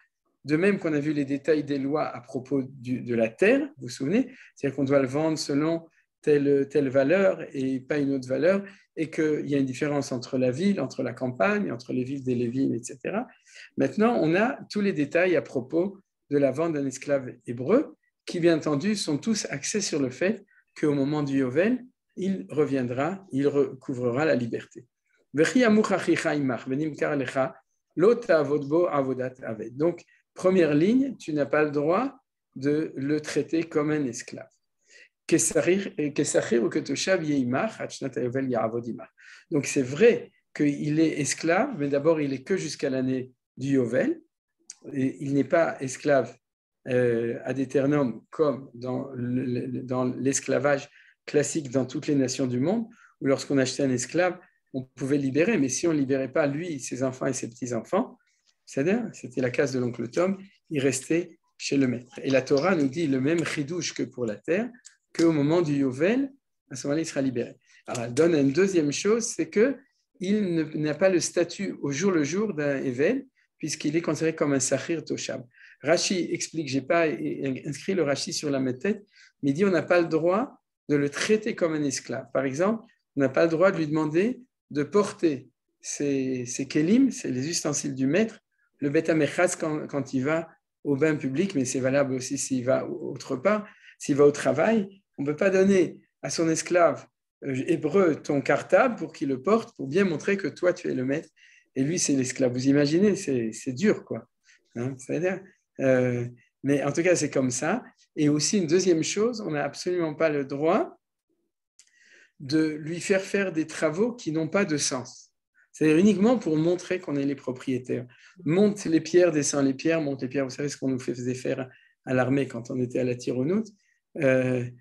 de même qu'on a vu les détails des lois à propos de la terre, vous vous souvenez, c'est-à-dire qu'on doit le vendre selon telle valeur et pas une autre valeur, et qu'il y a une différence entre la ville, entre la campagne, entre les villes des Lévines, etc. Maintenant, on a tous les détails à propos de la vente d'un esclave hébreu, qui bien entendu sont tous axés sur le fait qu'au moment du Yovel, il reviendra, il recouvrera la liberté. Donc, première ligne, tu n'as pas le droit de le traiter comme un esclave. Donc c'est vrai qu'il est esclave, mais d'abord il est que jusqu'à l'année du Yovel. Et il n'est pas esclave ad aeternum comme dans l'esclavage classique dans toutes les nations du monde, où lorsqu'on achetait un esclave, on pouvait le libérer, mais si on ne libérait pas lui, ses enfants et ses petits-enfants, c'est-à-dire, c'était la case de l'oncle Tom, il restait chez le maître. Et la Torah nous dit le même chidouche que pour la terre, qu'au moment du Yovel, à ce moment-là, il sera libéré. Alors, elle donne une deuxième chose, c'est qu'il n'a pas le statut au jour le jour d'un Evel, puisqu'il est considéré comme un Sachir Toshab. Rashi explique, je n'ai pas inscrit le Rashi sur la tête, mais il dit on n'a pas le droit de le traiter comme un esclave. Par exemple, on n'a pas le droit de lui demander de porter ses kelim, c'est les ustensiles du maître, le Bet HaMechaz quand il va au bain public, mais c'est valable aussi s'il va autre part, s'il va au travail. On ne peut pas donner à son esclave hébreu ton cartable pour qu'il le porte, pour bien montrer que toi, tu es le maître, et lui, c'est l'esclave. Vous imaginez, c'est dur, quoi. Hein, c'est-à-dire, mais en tout cas, c'est comme ça. Et aussi, une deuxième chose, on n'a absolument pas le droit de lui faire des travaux qui n'ont pas de sens. C'est-à-dire uniquement pour montrer qu'on est les propriétaires. Monte les pierres, descend les pierres, monte les pierres. Vous savez ce qu'on nous faisait faire à l'armée quand on était à la tironoute. Ouais,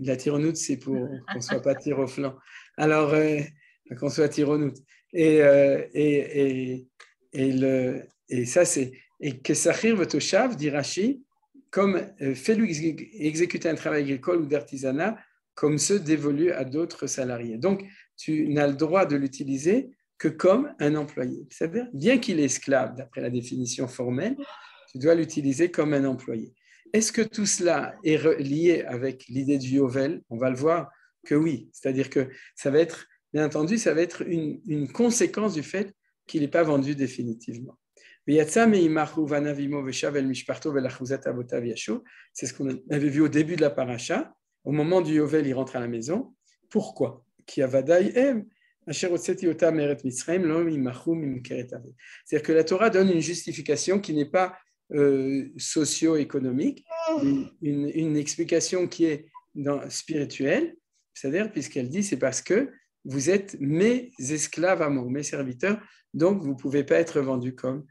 la tironoute, c'est pour qu'on ne soit pas tir au flanc. Alors, qu'on soit tironoute. Et ça, c'est... Et que Sachir Vetoshav, dit Rashi, comme fais-lui exécuter un travail agricole ou d'artisanat, comme ceux dévolus à d'autres salariés. Donc, tu n'as le droit de l'utiliser que comme un employé. C'est-à-dire, bien qu'il est esclave, d'après la définition formelle, tu dois l'utiliser comme un employé. Est-ce que tout cela est lié avec l'idée du Yovel? On va le voir que oui. C'est-à-dire que ça va être, bien entendu, ça va être une conséquence du fait qu'il n'est pas vendu définitivement. C'est ce qu'on avait vu au début de la paracha. Au moment du Yovel, il rentre à la maison. Pourquoi? C'est-à-dire que la Torah donne une justification qui n'est pas socio-économique, une explication qui est spirituelle, c'est-à-dire puisqu'elle dit c'est parce que vous êtes mes esclaves à moi, mes serviteurs, donc vous ne pouvez pas être vendus comme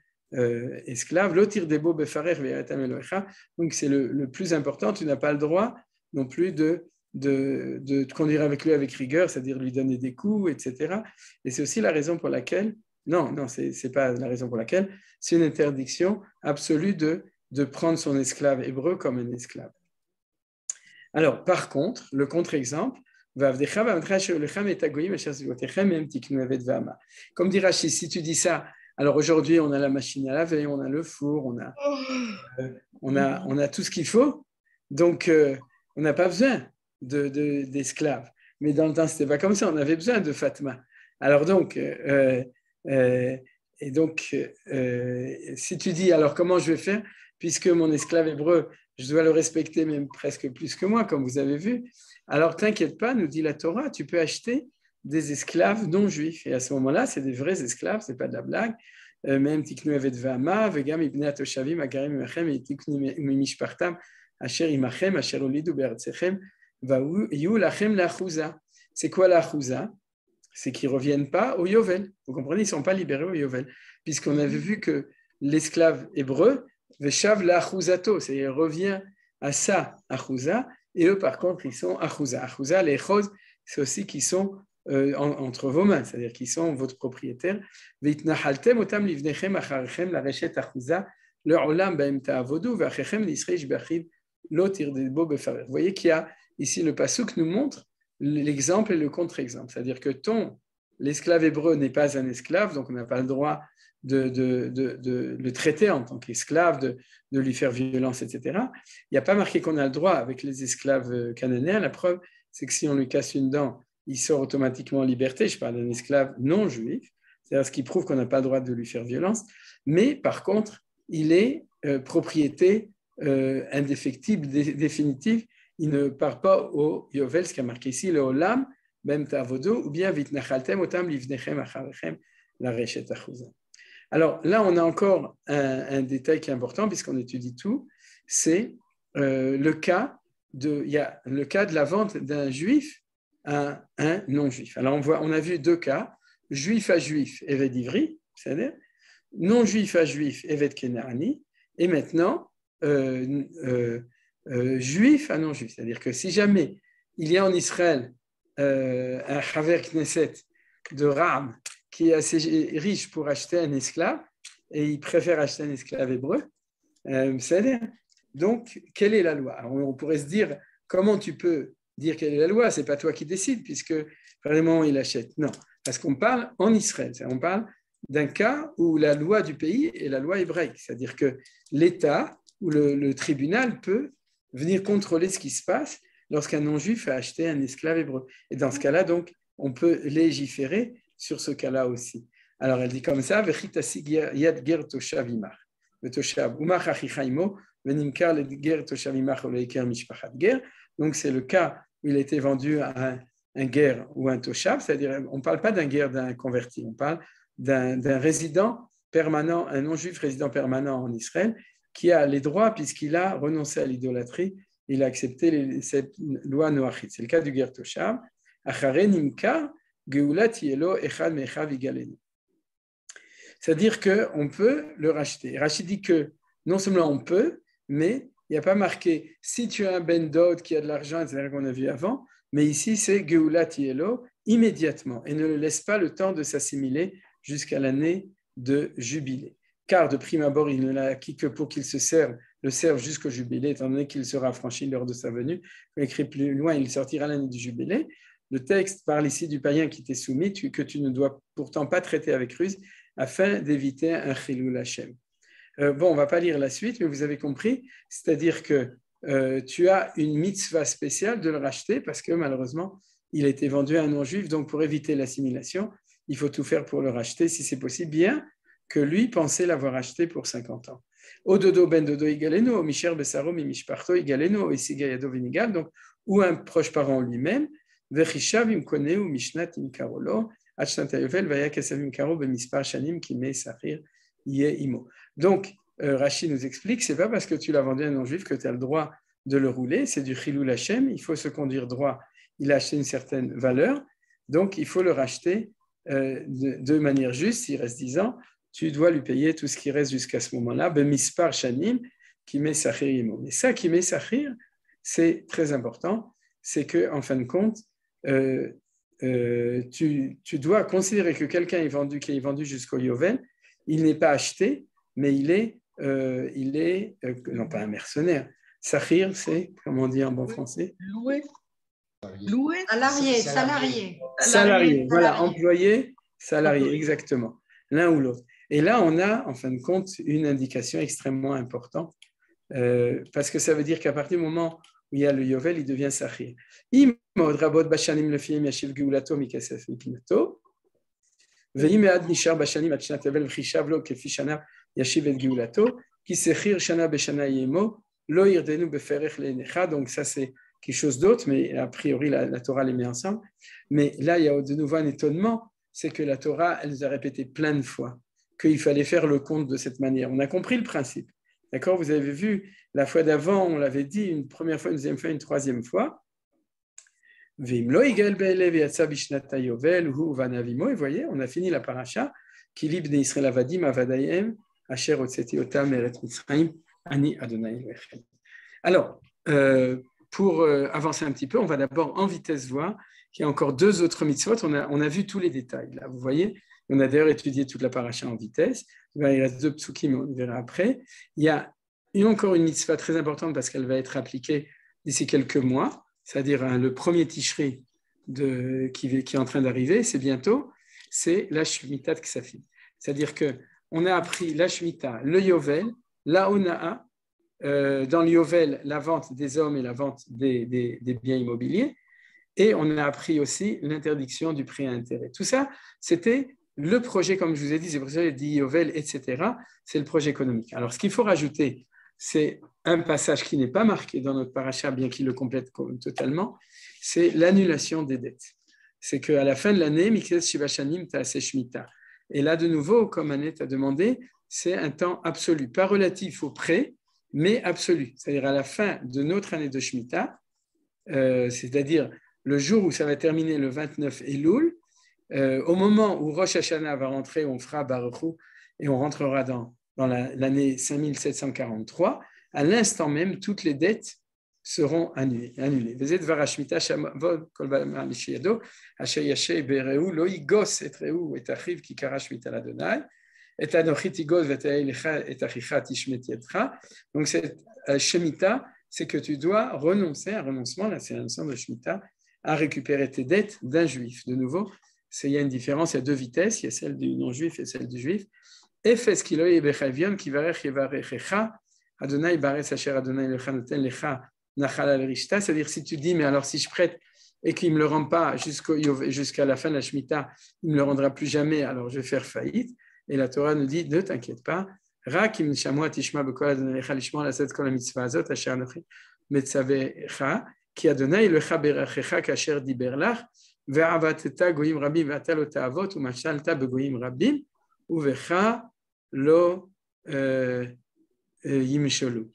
esclaves. Donc c'est le plus important, tu n'as pas le droit non plus de te conduire avec lui avec rigueur, c'est-à-dire lui donner des coups, etc. Et c'est aussi la raison pour laquelle, non, c'est pas la raison pour laquelle, c'est une interdiction absolue de prendre son esclave hébreu comme un esclave. Alors, par contre, le contre-exemple, comme dit Rashi, si tu dis ça, alors aujourd'hui on a la machine à laver, on a le four, on a tout ce qu'il faut, donc on n'a pas besoin d'esclaves. Mais dans le temps, ce n'était pas comme ça, on avait besoin de Fatma. Alors donc, Et donc, si tu dis, alors comment je vais faire, puisque mon esclave hébreu, je dois le respecter même presque plus que moi, comme vous avez vu, alors t'inquiète pas, nous dit la Torah, tu peux acheter des esclaves non juifs. Et à ce moment-là, c'est des vrais esclaves, c'est pas de la blague. Même tiknu evet v'ama, vegam ibnei atoshavim agarim imachem, et tiknu mimishpartam, asher imachem, asher olidu be'artechem, va'yu lachem la'achouza. C'est quoi l'achouza? C'est qu'ils ne reviennent pas au Yovel. Vous comprenez, ils ne sont pas libérés au Yovel. Puisqu'on avait vu que l'esclave hébreu, Veshav la'achouzato, c'est-à-dire il revient à sa achouza, et eux, par contre, ils sont achouza. Achouza, les chos, c'est aussi qu'ils sont entre vos mains, c'est-à-dire qu'ils sont votre propriétaire. Veitnahaltem otam livnechem acharechem la reshet achouza, leur olam ba'em ta'avodu, ve'achechem l'isreish b'achiv lo tirdebo befarer. Vous voyez qu'il y a ici le passouk nous montre l'exemple et le contre-exemple. C'est-à-dire que l'esclave hébreu n'est pas un esclave, donc on n'a pas le droit de le traiter en tant qu'esclave, de lui faire violence, etc. Il n'y a pas marqué qu'on a le droit avec les esclaves cananéens. La preuve, c'est que si on lui casse une dent, il sort automatiquement en liberté. Je parle d'un esclave non juif, c'est-à-dire ce qui prouve qu'on n'a pas le droit de lui faire violence. Mais par contre, il est propriété indéfectible, définitive. Il ne part pas au Yovel, ce qui a marqué ici, le Olam, Bem Ta'avodo, ou bien Vitnachaltem, Otam, Livnechem, Acharechem, la Reshet Achouza. Alors là, on a encore un détail qui est important, puisqu'on étudie tout, c'est le cas de la vente d'un juif à un non-juif. Alors on a vu deux cas, juif à juif, Eved Ivri, c'est-à-dire non-juif à juif, Eved Kenaani, et maintenant, juif à non-juif. C'est-à-dire que si jamais il y a en Israël un Chaver Knesset de Ram qui est assez riche pour acheter un esclave et il préfère acheter un esclave hébreu, c'est-à-dire, donc, quelle est la loi? Alors, on pourrait se dire, comment tu peux dire quelle est la loi? Ce n'est pas toi qui décides puisque vraiment il achète. Non, parce qu'on parle en Israël. On parle d'un cas où la loi du pays est la loi hébraïque. C'est-à-dire que l'État ou le tribunal peut venir contrôler ce qui se passe lorsqu'un non-juif a acheté un esclave hébreu. Et dans ce cas-là, donc, on peut légiférer sur ce cas-là aussi. Alors, elle dit comme ça, yad ger toshav imach, vetoshav umach achichaimo, venimkar le ger toshav imach oleiker mishpachat ger. Donc, c'est le cas où il a été vendu à un ger ou un toshav, c'est-à-dire, on ne parle pas d'un ger, d'un converti, on parle d'un résident permanent, un non-juif résident permanent en Israël, qui a les droits puisqu'il a renoncé à l'idolâtrie, il a accepté cette loi noachit. C'est le cas du ger toshav. Achare nimkar geulat yelo echad mechav igalenu. C'est-à-dire qu'on peut le racheter. Rachid dit que non seulement on peut, mais il n'y a pas marqué si tu as un ben dod qui a de l'argent, etc., qu'on a vu avant, mais ici c'est geulat yelo immédiatement et ne le laisse pas le temps de s'assimiler jusqu'à l'année de jubilé. Car de prime abord, il ne l'a acquis que pour qu'il le serve jusqu'au jubilé, étant donné qu'il sera affranchi lors de sa venue. Comme écrit plus loin, il sortira l'année du jubilé. Le texte parle ici du païen qui t'est soumis, que tu ne dois pourtant pas traiter avec ruse, afin d'éviter un chilul Hashem. Bon, on ne va pas lire la suite, mais vous avez compris, c'est-à-dire que tu as une mitzvah spéciale de le racheter, parce que malheureusement, il a été vendu à un non-juif, donc pour éviter l'assimilation, il faut tout faire pour le racheter, si c'est possible, bien que lui pensait l'avoir acheté pour 50 ans. Ododo ben dodo igaleno, misher besaro mimishparto igaleno, isigayado vinigal, donc ou un proche parent lui-même, vechishav imkoneu mishnat imkarolo, achnat ayovel vaya kasav imkaro bemispar shanim kime sachir ye imo. Donc Rashi nous explique, c'est pas parce que tu l'as vendu à un non-juif que tu as le droit de le rouler, c'est du chilul Hashem, il faut se conduire droit, il a acheté une certaine valeur, donc il faut le racheter de manière juste, s'il reste 10 ans, tu dois lui payer tout ce qui reste jusqu'à ce moment-là, bemispar shanim, qui met sachir imo. Mais ça, qui met sachir, c'est très important, c'est que en fin de compte, tu dois considérer que quelqu'un qui est vendu jusqu'au Yovel, il n'est pas acheté, mais il est non pas un mercenaire. Sachir, c'est, comment on dit en bon français? Loué. Salarié, voilà, employé, salarié, exactement, l'un ou l'autre. Et là, on a, en fin de compte, une indication extrêmement importante, parce que ça veut dire qu'à partir du moment où il y a le Yovel, il devient Sachir. Vehi me'ad nishar bashanim ad shnat yovel v'chishav lo kefi shana yashiv et geulato ki sechir shana beshana yemo lo irdenu beferech le'necha. Donc ça c'est quelque chose d'autre, mais a priori la Torah les met ensemble. Mais là il y a de nouveau un étonnement, c'est que la Torah elle nous a répété plein de fois qu'il fallait faire le compte de cette manière. On a compris le principe. D'accord? Vous avez vu, la fois d'avant, on l'avait dit une première fois, une deuxième fois, une troisième fois. Et vous voyez, on a fini la paracha. Alors, pour avancer un petit peu, on va d'abord en vitesse voir qu'il y a encore deux autres mitzvot. On a vu tous les détails, là, vous voyez. On a d'ailleurs étudié toute la paracha en vitesse. Il reste deux psukim, on verra après. Il y a encore une mitzvah très importante parce qu'elle va être appliquée d'ici quelques mois, c'est-à-dire le premier Tishri qui est en train d'arriver, c'est bientôt, c'est la Shemitah de Ksafim. C'est-à-dire qu'on a appris la Shemitah, le Yovel, la Onaa, dans le Yovel, la vente des hommes et la vente des biens immobiliers, et on a appris aussi l'interdiction du prêt à intérêt. Tout ça, c'était le projet, comme je vous ai dit, c'est pour ça que j'ai dit Yovel, etc., c'est le projet économique. Alors, ce qu'il faut rajouter, c'est un passage qui n'est pas marqué dans notre paracha, bien qu'il le complète totalement, c'est l'annulation des dettes. C'est qu'à la fin de l'année, Mikses Shivashanim Ta'aseh Shemitah. Et là, de nouveau, comme Annette a demandé, c'est un temps absolu, pas relatif au prêt, mais absolu. C'est-à-dire à la fin de notre année de Shemitah, c'est-à-dire le jour où ça va terminer le 29 Elul, au moment où Rosh Hashanah va rentrer, on fera Baruch Hu et on rentrera dans l'année 5743, à l'instant même, toutes les dettes seront annulées. Donc cette Shemitah, c'est que tu dois renoncer, un renoncement, là c'est un sens de Shemitah, à récupérer tes dettes d'un juif. De nouveau, il y a une différence, il y a deux vitesses, il y a celle du non-juif et celle du juif. Efes ki lo yebechavion ki varech yevarechecha Adonai bares asher Adonai lecha noten lecha nachal al rishta. C'est-à-dire si tu dis mais alors si je prête et qu'il ne me le rend pas jusqu'à la fin de la Shemitah, il ne me le rendra plus jamais, alors je vais faire faillite. Et la Torah nous dit ne t'inquiète pas. Rak im shamua tishma bekol Adonai lecha lishma laset kol mitzvah azot asher anochi metzavecha ki Adonai lecha berachecha kasher diber lach ve'avateta goyim rabim ve'ata lo ta'avot u'mashalta begoyim rabim uvecha lo yimsholu.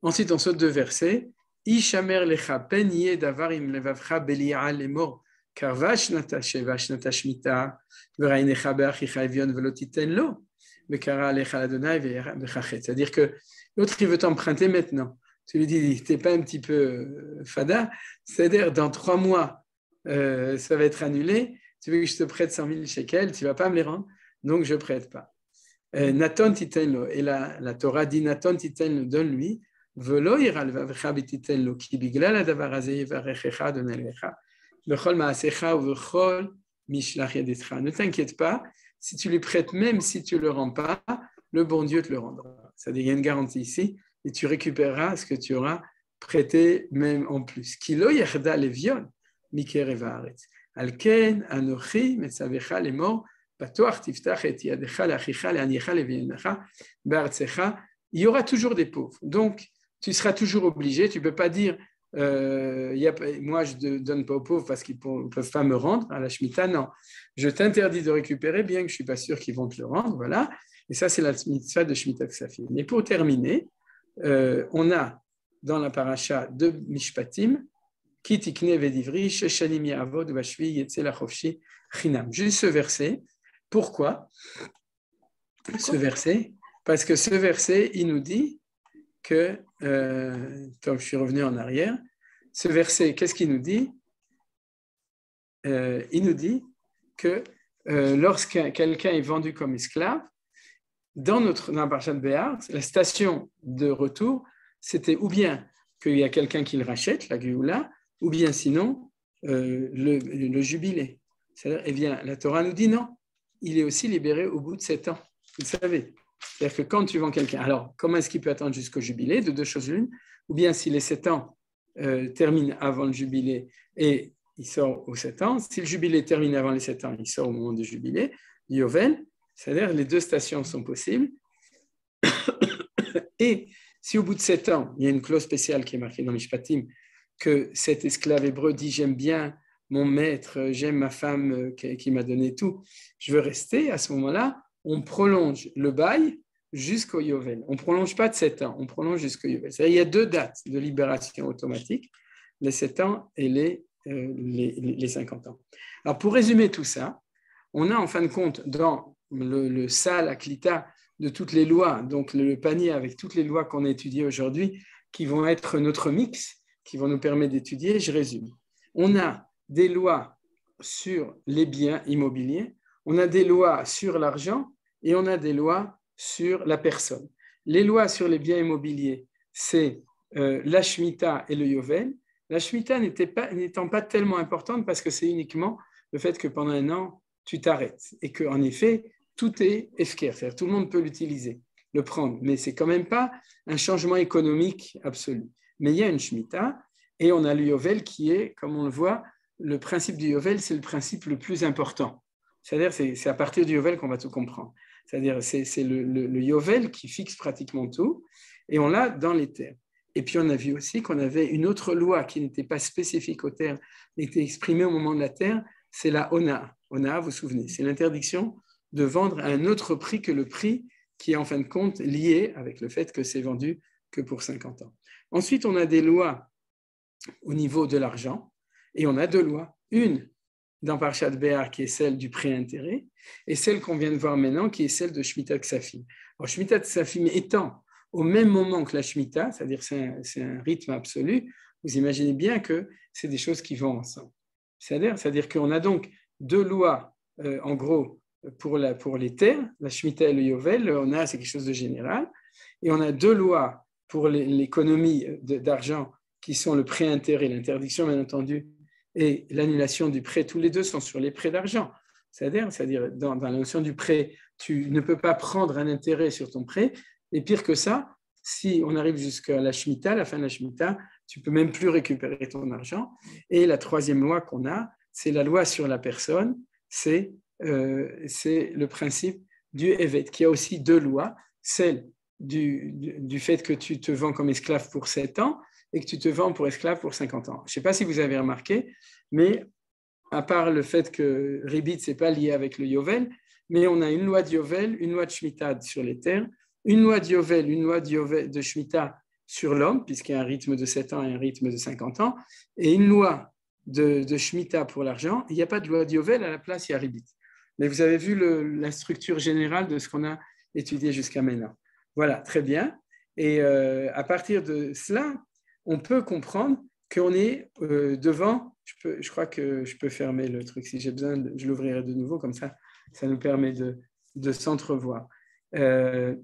Ensuite, on saute deux versets. Ishamer lecha pen yeh davar im levavcha beli'a lemor car vashnata shevashnata shmita v'rainecha be'achicha evion v'lo titen lo v'kara alecha l'Adonai v'chachet. C'est-à-dire que l'autre, il veut t'emprunter maintenant. Tu lui dis, t'es pas un petit peu fada? C'est-à-dire, dans 3 mois, ça va être annulé. Tu veux que je te prête 100 000 shekels, tu ne vas pas me les rendre, donc je ne prête pas. Naton titenlo, et la Torah dit Naton titenlo, donne-lui, velo iral vavcha bititenlo, ki biglal adavar hazeh yivarechecha adonai lecha, vechol maasecha ou vechol mishlach yadetcha. Ne t'inquiète pas, si tu lui prêtes, même si tu ne le rends pas, le bon Dieu te le rendra. C'est-à-dire, il y a une garantie ici, et tu récupéreras ce que tu auras prêté même en plus. Kilo yerda levion, mikerev haaretz. Alken anochi metzavecha lemor patoach tiftach et yadecha leachicha leaniecha levienecha be'artzecha. Il y aura toujours des pauvres. Donc, tu seras toujours obligé. Tu ne peux pas dire moi, je ne donne pas aux pauvres parce qu'ils ne peuvent pas me rendre à la Shemitah. Non, je t'interdis de récupérer, bien que je ne suis pas sûr qu'ils vont te le rendre. Voilà. Et ça, c'est la mitzvah de Shemitah Ksafim. Mais pour terminer, on a dans la paracha de Mishpatim, Ki tikne vedivri, sheshanim ya'avod vashvi yetze lachofshi chinam. Juste ce verset. Pourquoi ce verset? Parce que ce verset, il nous dit que, je suis revenu en arrière, ce verset, qu'est-ce qu'il nous dit? Il nous dit que lorsque quelqu'un est vendu comme esclave, dans la paracha de Béar, la station de retour, c'était ou bien qu'il y a quelqu'un qui le rachète, la Géoula, ou bien sinon le jubilé. C'est-à-dire, eh bien, la Torah nous dit non, il est aussi libéré au bout de 7 ans. Vous le savez. C'est-à-dire que quand tu vends quelqu'un, alors comment est-ce qu'il peut attendre jusqu'au jubilé? De deux choses l'une, ou bien si les 7 ans terminent avant le jubilé et il sort aux 7 ans. Si le jubilé termine avant les 7 ans, il sort au moment du jubilé, du Yovel. C'est-à-dire les deux stations sont possibles. Et si au bout de 7 ans, il y a une clause spéciale qui est marquée dans Mishpatim, que cet esclave hébreu dit « j'aime bien mon maître, j'aime ma femme qui m'a donné tout, je veux rester », à ce moment-là, on prolonge le bail jusqu'au Yovel. On ne prolonge pas de 7 ans, on prolonge jusqu'au Yovel. C'est-à-dire il y a 2 dates de libération automatique, les 7 ans et les 50 ans. Alors pour résumer tout ça, on a en fin de compte dans le Sal Aklita de toutes les lois, donc le panier avec toutes les lois qu'on a étudiées aujourd'hui, qui vont être notre mix, qui vont nous permettre d'étudier, je résume. On a des lois sur les biens immobiliers, on a des lois sur l'argent et on a des lois sur la personne. Les lois sur les biens immobiliers, c'est la Shemitah et le Yovel. La Shemitah n'étant pas tellement importante parce que c'est uniquement le fait que pendant 1 an, tu t'arrêtes et qu'en effet, tout est efker, c'est-à-dire tout le monde peut l'utiliser, le prendre, mais ce n'est quand même pas un changement économique absolu. Mais il y a une Shemitah et on a le Yovel qui est, comme on le voit, le principe du Yovel, c'est le principe le plus important. C'est-à-dire c'est à partir du Yovel qu'on va tout comprendre. C'est-à-dire c'est le Yovel qui fixe pratiquement tout et on l'a dans les terres. Et puis on a vu aussi qu'on avait une autre loi qui n'était pas spécifique aux terres, mais était exprimée au moment de la terre, c'est la Ona. Ona, vous vous souvenez, c'est l'interdiction de vendre à un autre prix que le prix qui est en fin de compte lié avec le fait que c'est vendu que pour 50 ans. Ensuite, on a des lois au niveau de l'argent et on a 2 lois. Une dans Parshat Béar qui est celle du prêt-intérêt et celle qu'on vient de voir maintenant qui est celle de Shemitah Ksafim. Alors Shemitah Ksafim étant au même moment que la Shemitah, c'est-à-dire c'est un rythme absolu, vous imaginez bien que c'est des choses qui vont ensemble. C'est-à-dire qu'on a donc 2 lois en gros pour les terres, la Shemitah et le Yovel, c'est quelque chose de général, et on a 2 lois pour l'économie d'argent qui sont le prêt-intérêt, l'interdiction bien entendu, et l'annulation du prêt. Tous les 2 sont sur les prêts d'argent. C'est-à-dire dans la notion du prêt, tu ne peux pas prendre un intérêt sur ton prêt, et pire que ça, si on arrive jusqu'à la Shemitah, la fin de la Shemitah, tu ne peux même plus récupérer ton argent. Et la 3e loi qu'on a, c'est la loi sur la personne, c'est le principe du Evet, qui a aussi 2 lois, celle du fait que tu te vends comme esclave pour 7 ans et que tu te vends pour esclave pour 50 ans. Je ne sais pas si vous avez remarqué, mais à part le fait que Ribit, ce n'est pas lié avec le Yovel, mais on a une loi de Yovel, une loi de Shemitah sur les terres, une loi de Yovel, une loi de Shemitah sur l'homme, puisqu'il y a un rythme de 7 ans et un rythme de 50 ans, et une loi de Shemitah pour l'argent. Il n'y a pas de loi de Yovel, à la place, il y a Ribit. Mais vous avez vu la structure générale de ce qu'on a étudié jusqu'à maintenant. Voilà, très bien. Et à partir de cela, on peut comprendre qu'on est devant, je crois que je peux fermer le truc, si j'ai besoin, je l'ouvrirai de nouveau, comme ça nous permet de s'entrevoir. Ce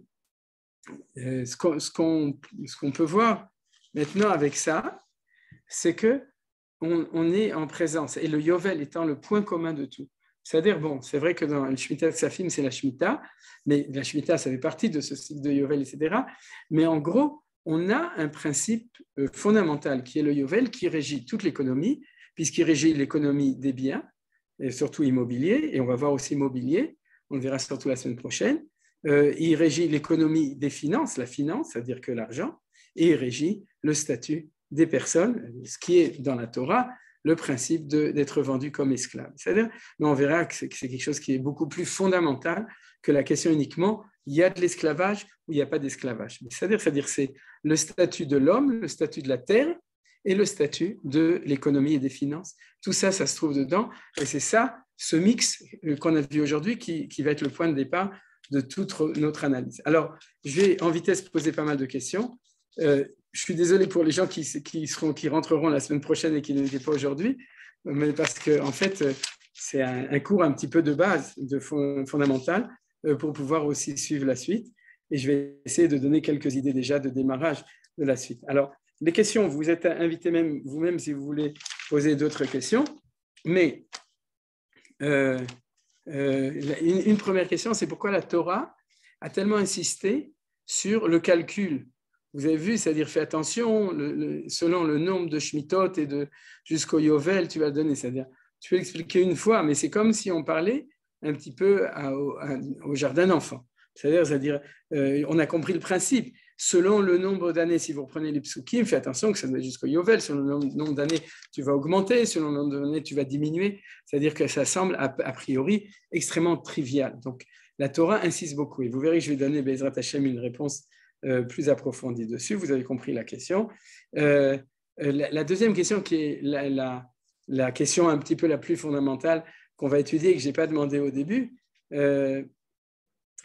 qu'on peut voir maintenant avec ça, c'est qu'on est en présence, et le Yovel étant le point commun de tout. C'est-à-dire, bon, c'est vrai que dans le Shemitah Ksafim, c'est la Shemitah, mais la Shemitah, ça fait partie de ce cycle de Yovel, etc. Mais en gros, on a un principe fondamental qui est le Yovel, qui régit toute l'économie, puisqu'il régit l'économie des biens, et surtout immobilier, et on va voir aussi immobilier, on le verra surtout la semaine prochaine. Il régit l'économie des finances, la finance, c'est-à-dire que l'argent, et il régit le statut des personnes, ce qui est dans la Torah, le principe d'être vendu comme esclave. C'est-à-dire, mais on verra que c'est quelque chose qui est beaucoup plus fondamental que la question uniquement, il y a de l'esclavage ou il n'y a pas d'esclavage. C'est-à-dire c'est le statut de l'homme, le statut de la terre et le statut de l'économie et des finances. Tout ça, ça se trouve dedans, et c'est ça, ce mix qu'on a vu aujourd'hui qui va être le point de départ de toute notre analyse. Alors, je vais en vitesse poser pas mal de questions. Je suis désolé pour les gens qui rentreront la semaine prochaine et qui n'étaient pas aujourd'hui, mais parce que en fait, c'est un cours un petit peu de base, fondamental, pour pouvoir aussi suivre la suite. Et je vais essayer de donner quelques idées déjà de démarrage de la suite. Alors, les questions, vous êtes invités même vous-même si vous voulez poser d'autres questions. Mais une première question, c'est pourquoi la Torah a tellement insisté sur le calcul vous avez vu, c'est-à-dire fais attention, selon le nombre de shmitot et jusqu'au yovel, tu vas donner. C'est-à-dire, tu peux l'expliquer une fois, mais c'est comme si on parlait un petit peu au jardin d'enfants. C'est-à-dire, on a compris le principe. Selon le nombre d'années, si vous reprenez les psukim, faites attention que ça doit être jusqu'au yovel. Selon le nombre d'années, tu vas augmenter. Selon le nombre d'années, tu vas diminuer. C'est-à-dire que ça semble a priori extrêmement trivial. Donc, la Torah insiste beaucoup. Et vous verrez que je vais donner, Bezrat Hashem, une réponse plus approfondie dessus. Vous avez compris la question. La deuxième question, qui est la question un petit peu la plus fondamentale qu'on va étudier et que je n'ai pas demandé au début,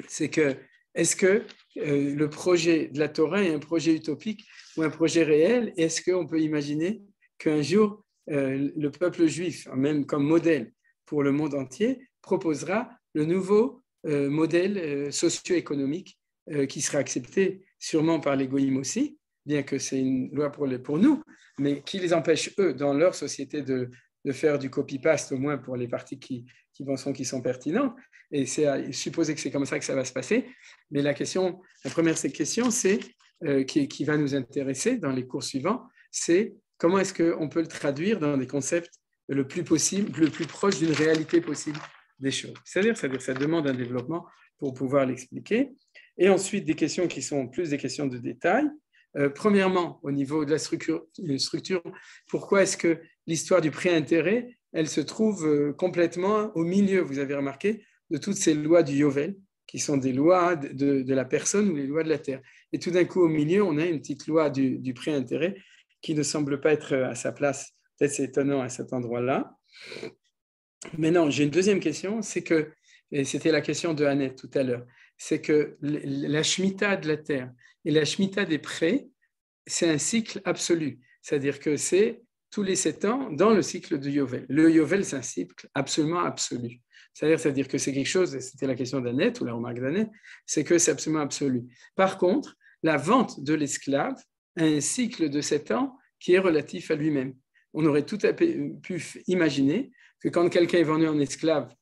c'est que est-ce que le projet de la Torah est un projet utopique ou un projet réel? Est-ce qu'on peut imaginer qu'un jour, le peuple juif, même comme modèle pour le monde entier, proposera le nouveau modèle socio-économique qui sera accepté sûrement par les goïms aussi, bien que c'est une loi pour nous, mais qui les empêche, eux, dans leur société, de faire du copy-paste, au moins pour les parties qui pensent qu'ils sont pertinents. Et c'est à supposer que c'est comme ça que ça va se passer. Mais la première question, c'est, qui va nous intéresser dans les cours suivants, c'est comment est-ce qu'on peut le traduire dans des concepts le plus possible, le plus proche d'une réalité possible des choses. C'est-à-dire ça demande un développement pour pouvoir l'expliquer. Et ensuite, des questions qui sont plus des questions de détail. Premièrement, au niveau de la structure, pourquoi est-ce que l'histoire du pré-intérêt, elle se trouve complètement au milieu, vous avez remarqué, de toutes ces lois du Yovel, qui sont des lois de la personne ou les lois de la terre. Et tout d'un coup, au milieu, on a une petite loi du pré-intérêt qui ne semble pas être à sa place. Peut-être c'est étonnant à cet endroit-là. Maintenant, j'ai une deuxième question, c'est que, et c'était la question de Annette tout à l'heure, c'est que la Shemitah de la terre et la Shemitah des prés, c'est un cycle absolu. C'est-à-dire que c'est tous les 7 ans dans le cycle de Yovel. Le Yovel, c'est un cycle absolument absolu. C'est-à-dire que c'est quelque chose, c'était la question d'Annette ou la remarque d'Annette, c'est que c'est absolument absolu. Par contre, la vente de l'esclave a un cycle de 7 ans qui est relatif à lui-même. On aurait tout à pu imaginer que quand quelqu'un est vendu en esclave,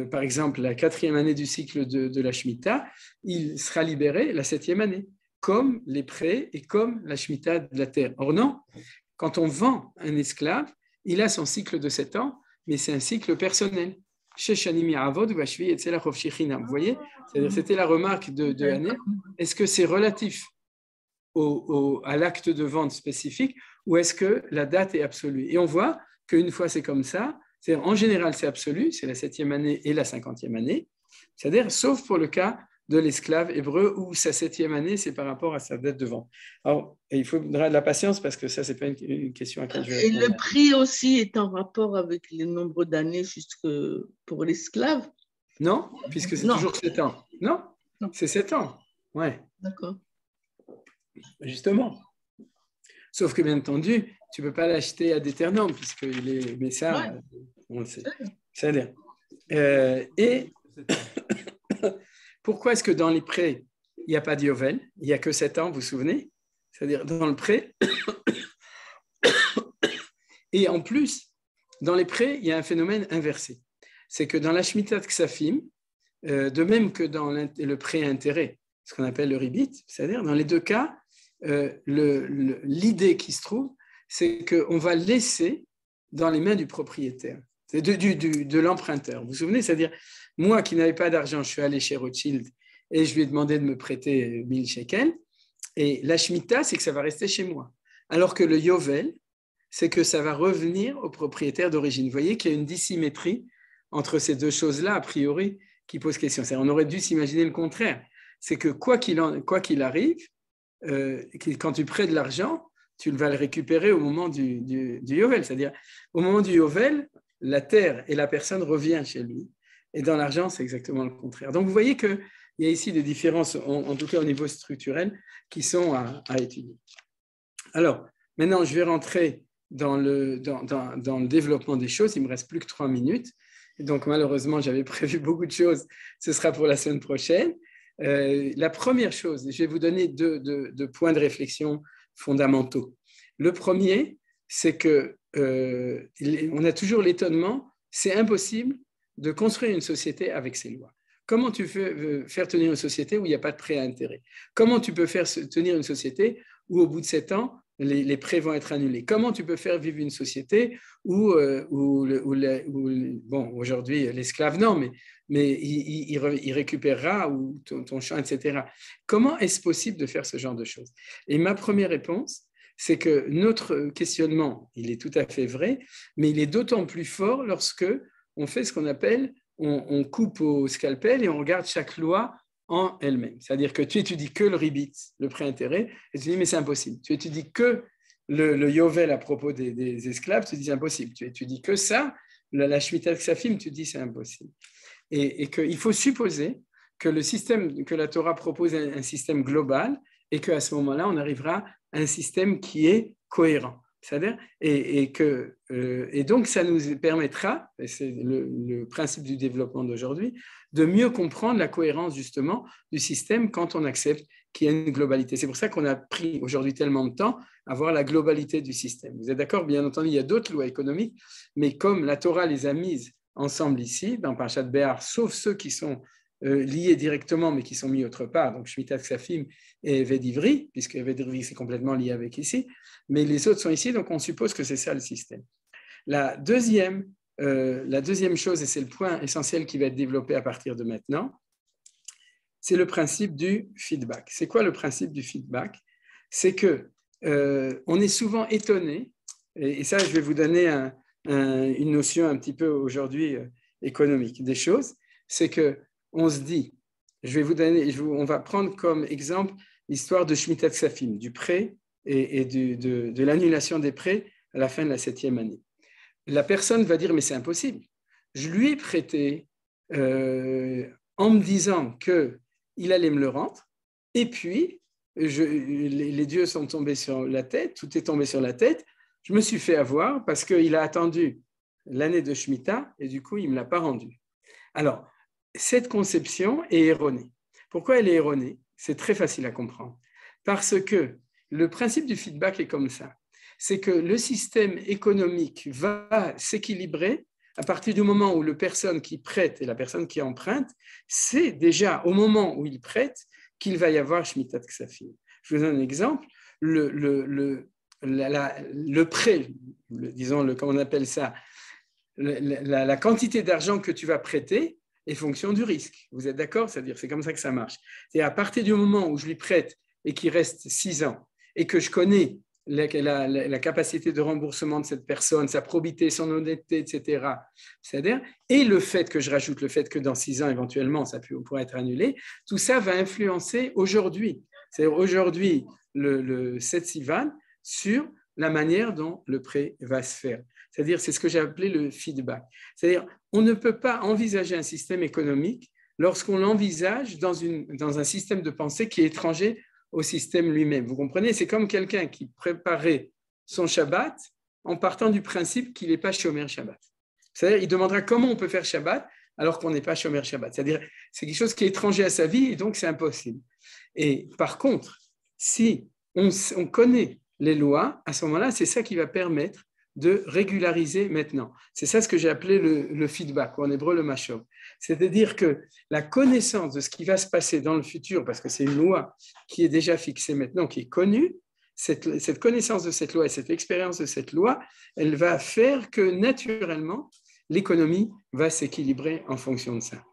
par exemple la 4e année du cycle de la Shemitah, il sera libéré la 7e année, comme les prés et comme la Shemitah de la terre. Or non, quand on vend un esclave, il a son cycle de 7 ans, mais c'est un cycle personnel. Vous voyez, c'est-à-dire, c'était la remarque de Annette. Est-ce que c'est relatif à l'acte de vente spécifique ou est-ce que la date est absolue? Et on voit qu'une fois c'est comme ça, c'est-à-dire en général c'est absolu, c'est la 7e année et la 50e année, c'est-à-dire sauf pour le cas de l'esclave hébreu où sa 7e année c'est par rapport à sa date de vente. Alors, il faudra de la patience parce que ça c'est pas une question à laquelle je vais répondre. Et le prix aussi est en rapport avec le nombre d'années jusque pour l'esclave? Non, puisque c'est toujours 7 ans. Non, c'est 7 ans. Ouais. D'accord. Justement. Sauf que, bien entendu, tu ne peux pas l'acheter à déternant, puisqu'il est. Mais ça, on le sait. C'est-à-dire. Et pourquoi est-ce que dans les prés, il n'y a pas de Yovel? Il n'y a que 7 ans, vous vous souvenez? C'est-à-dire, dans le pré. Et en plus, dans les prés, il y a un phénomène inversé. C'est que dans la Shemitah de Ksafim, de même que dans le pré-intérêt, ce qu'on appelle le ribit, c'est-à-dire, dans les deux cas, l'idée qui se trouve, c'est qu'on va laisser dans les mains du propriétaire, de l'emprunteur. Vous vous souvenez? C'est-à-dire, moi qui n'avais pas d'argent, je suis allé chez Rothschild et je lui ai demandé de me prêter 1000 shekels. Et la Shemitah, c'est que ça va rester chez moi. Alors que le Yovel, c'est que ça va revenir au propriétaire d'origine. Vous voyez qu'il y a une dissymétrie entre ces deux choses-là, a priori, qui posent question. On aurait dû s'imaginer le contraire. C'est que quoi qu'il arrive, quand tu prêtes de l'argent, tu vas le récupérer au moment du Yovel. C'est-à-dire, au moment du Yovel, la terre et la personne reviennent chez lui. Et dans l'argent, c'est exactement le contraire. Donc, vous voyez qu'il y a ici des différences, en tout cas au niveau structurel, qui sont à étudier. Alors, maintenant, je vais rentrer dans le développement des choses. Il ne me reste plus que 3 minutes. Et donc, malheureusement, j'avais prévu beaucoup de choses. Ce sera pour la semaine prochaine. La première chose, je vais vous donner deux points de réflexion fondamentaux. Le premier, c'est qu'on a toujours l'étonnement, c'est impossible de construire une société avec ces lois. Comment tu peux faire tenir une société où il n'y a pas de prêt à intérêt? Comment tu peux faire tenir une société où au bout de 7 ans, les prêts vont être annulés. Comment tu peux faire vivre une société où bon, aujourd'hui, l'esclave, non, mais il récupérera ou ton champ, etc. Comment est-ce possible de faire ce genre de choses? Et ma première réponse, c'est que notre questionnement, il est tout à fait vrai, mais il est d'autant plus fort lorsque on fait ce qu'on appelle, on coupe au scalpel et on regarde chaque loi en elle-même. C'est-à-dire que tu étudies que le ribit, le prêt-intérêt, et tu dis, mais c'est impossible. Tu étudies que le Yovel à propos des esclaves, tu dis, c'est impossible. Tu étudies que ça, la Shemitah Ksafim, tu dis, c'est impossible. Et qu'il faut supposer que le système, que la Torah propose un système global et qu'à ce moment-là, on arrivera à un système qui est cohérent. C'est-à-dire, et donc, ça nous permettra, et c'est le principe du développement d'aujourd'hui, de mieux comprendre la cohérence justement du système quand on accepte qu'il y a une globalité. C'est pour ça qu'on a pris aujourd'hui tellement de temps à voir la globalité du système. Vous êtes d'accord? Bien entendu, il y a d'autres lois économiques, mais comme la Torah les a mises ensemble ici, dans Parashat Béar, sauf ceux qui sont liés directement, mais qui sont mis autre part, donc Shemitah Ksafim et Vedivri, puisque Vedivri c'est complètement lié avec ici, mais les autres sont ici, donc on suppose que c'est ça le système. La deuxième chose, et c'est le point essentiel qui va être développé à partir de maintenant, c'est le principe du feedback. C'est quoi le principe du feedback? C'est que on est souvent étonné, et ça je vais vous donner une notion un petit peu aujourd'hui économique des choses, c'est que on se dit, on va prendre comme exemple l'histoire de Shemitah Ksafim, du prêt et de l'annulation des prêts à la fin de la 7e année. La personne va dire, mais c'est impossible. Je lui ai prêté en me disant qu'il allait me le rendre, et puis les dieux sont tombés sur la tête, tout est tombé sur la tête, je me suis fait avoir parce qu'il a attendu l'année de Shemitah, et du coup, il ne me l'a pas rendu. Alors, cette conception est erronée. Pourquoi elle est erronée? C'est très facile à comprendre. Parce que le principe du feedback est comme ça. C'est que le système économique va s'équilibrer à partir du moment où la personne qui prête et la personne qui emprunte, c'est déjà au moment où il prête qu'il va y avoir Shemitah Ksafim. Je vous donne un exemple. Le prêt, disons, comment on appelle ça, la quantité d'argent que tu vas prêter est fonction du risque. Vous êtes d'accord? C'est-à-dire, c'est comme ça que ça marche. C'est à partir du moment où je lui prête et qu'il reste 6 ans et que je connais la capacité de remboursement de cette personne, sa probité, son honnêteté, etc. C'est-à-dire, et le fait que je rajoute le fait que dans 6 ans, éventuellement, ça pourrait être annulé, tout ça va influencer aujourd'hui. C'est-à-dire aujourd'hui, le 7 Sivan, sur la manière dont le prêt va se faire. C'est-à-dire, c'est ce que j'ai appelé le feedback. C'est-à-dire, on ne peut pas envisager un système économique lorsqu'on l'envisage dans un système de pensée qui est étranger au système lui-même. Vous comprenez? C'est comme quelqu'un qui préparait son Shabbat en partant du principe qu'il n'est pas Shomer Shabbat. C'est-à-dire, il demandera comment on peut faire Shabbat alors qu'on n'est pas Shomer Shabbat. C'est-à-dire, c'est quelque chose qui est étranger à sa vie et donc c'est impossible. Et par contre, si on connaît les lois, à ce moment-là, c'est ça qui va permettre de régulariser maintenant. C'est ça ce que j'ai appelé le feedback, ou en hébreu le mashov. C'est-à-dire que la connaissance de ce qui va se passer dans le futur, parce que c'est une loi qui est déjà fixée maintenant, qui est connue, cette connaissance de cette loi et cette expérience de cette loi, elle va faire que naturellement, l'économie va s'équilibrer en fonction de ça.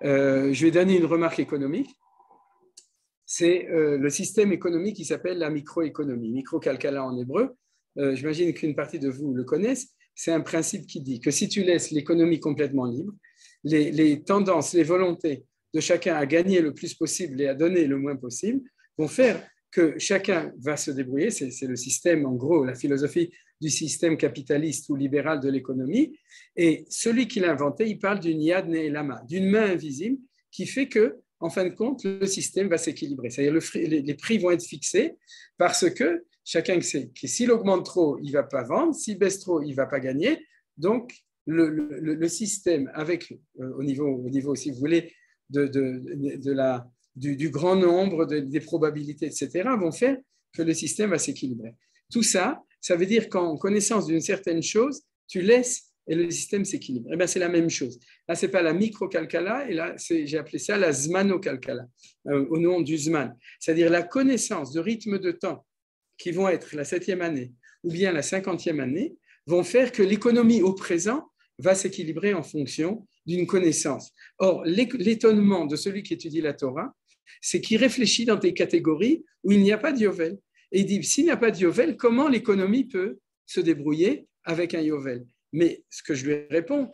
Je vais donner une remarque économique. C'est le système économique qui s'appelle la microéconomie, micro-calcala en hébreu. J'imagine qu'une partie de vous le connaissent. C'est un principe qui dit que si tu laisses l'économie complètement libre, les tendances, les volontés de chacun à gagner le plus possible et à donner le moins possible vont faire que chacun va se débrouiller. C'est le système, en gros, la philosophie du système capitaliste ou libéral de l'économie. Et celui qui l'a inventé, il parle d'une yad ne'elama, d'une main invisible qui fait que, en fin de compte, le système va s'équilibrer. C'est-à-dire les prix vont être fixés parce que chacun sait que s'il augmente trop, il ne va pas vendre, s'il baisse trop, il ne va pas gagner. Donc, le système, avec, au niveau, si vous voulez, du grand nombre, des probabilités, etc., vont faire que le système va s'équilibrer. Tout ça, ça veut dire qu'en connaissance d'une certaine chose, tu laisses et le système s'équilibre. Eh bien, c'est la même chose. Là, ce n'est pas la micro-calcala, et là, j'ai appelé ça la zmano-calcala, au nom du zman. C'est-à-dire la connaissance de rythme de temps qui vont être la 7e année ou bien la 50e année vont faire que l'économie au présent va s'équilibrer en fonction d'une connaissance. Or, l'étonnement de celui qui étudie la Torah, c'est qu'il réfléchit dans des catégories où il n'y a pas de Yovel. Et il dit, s'il n'y a pas de Yovel, comment l'économie peut se débrouiller avec un Yovel? Mais ce que je lui réponds,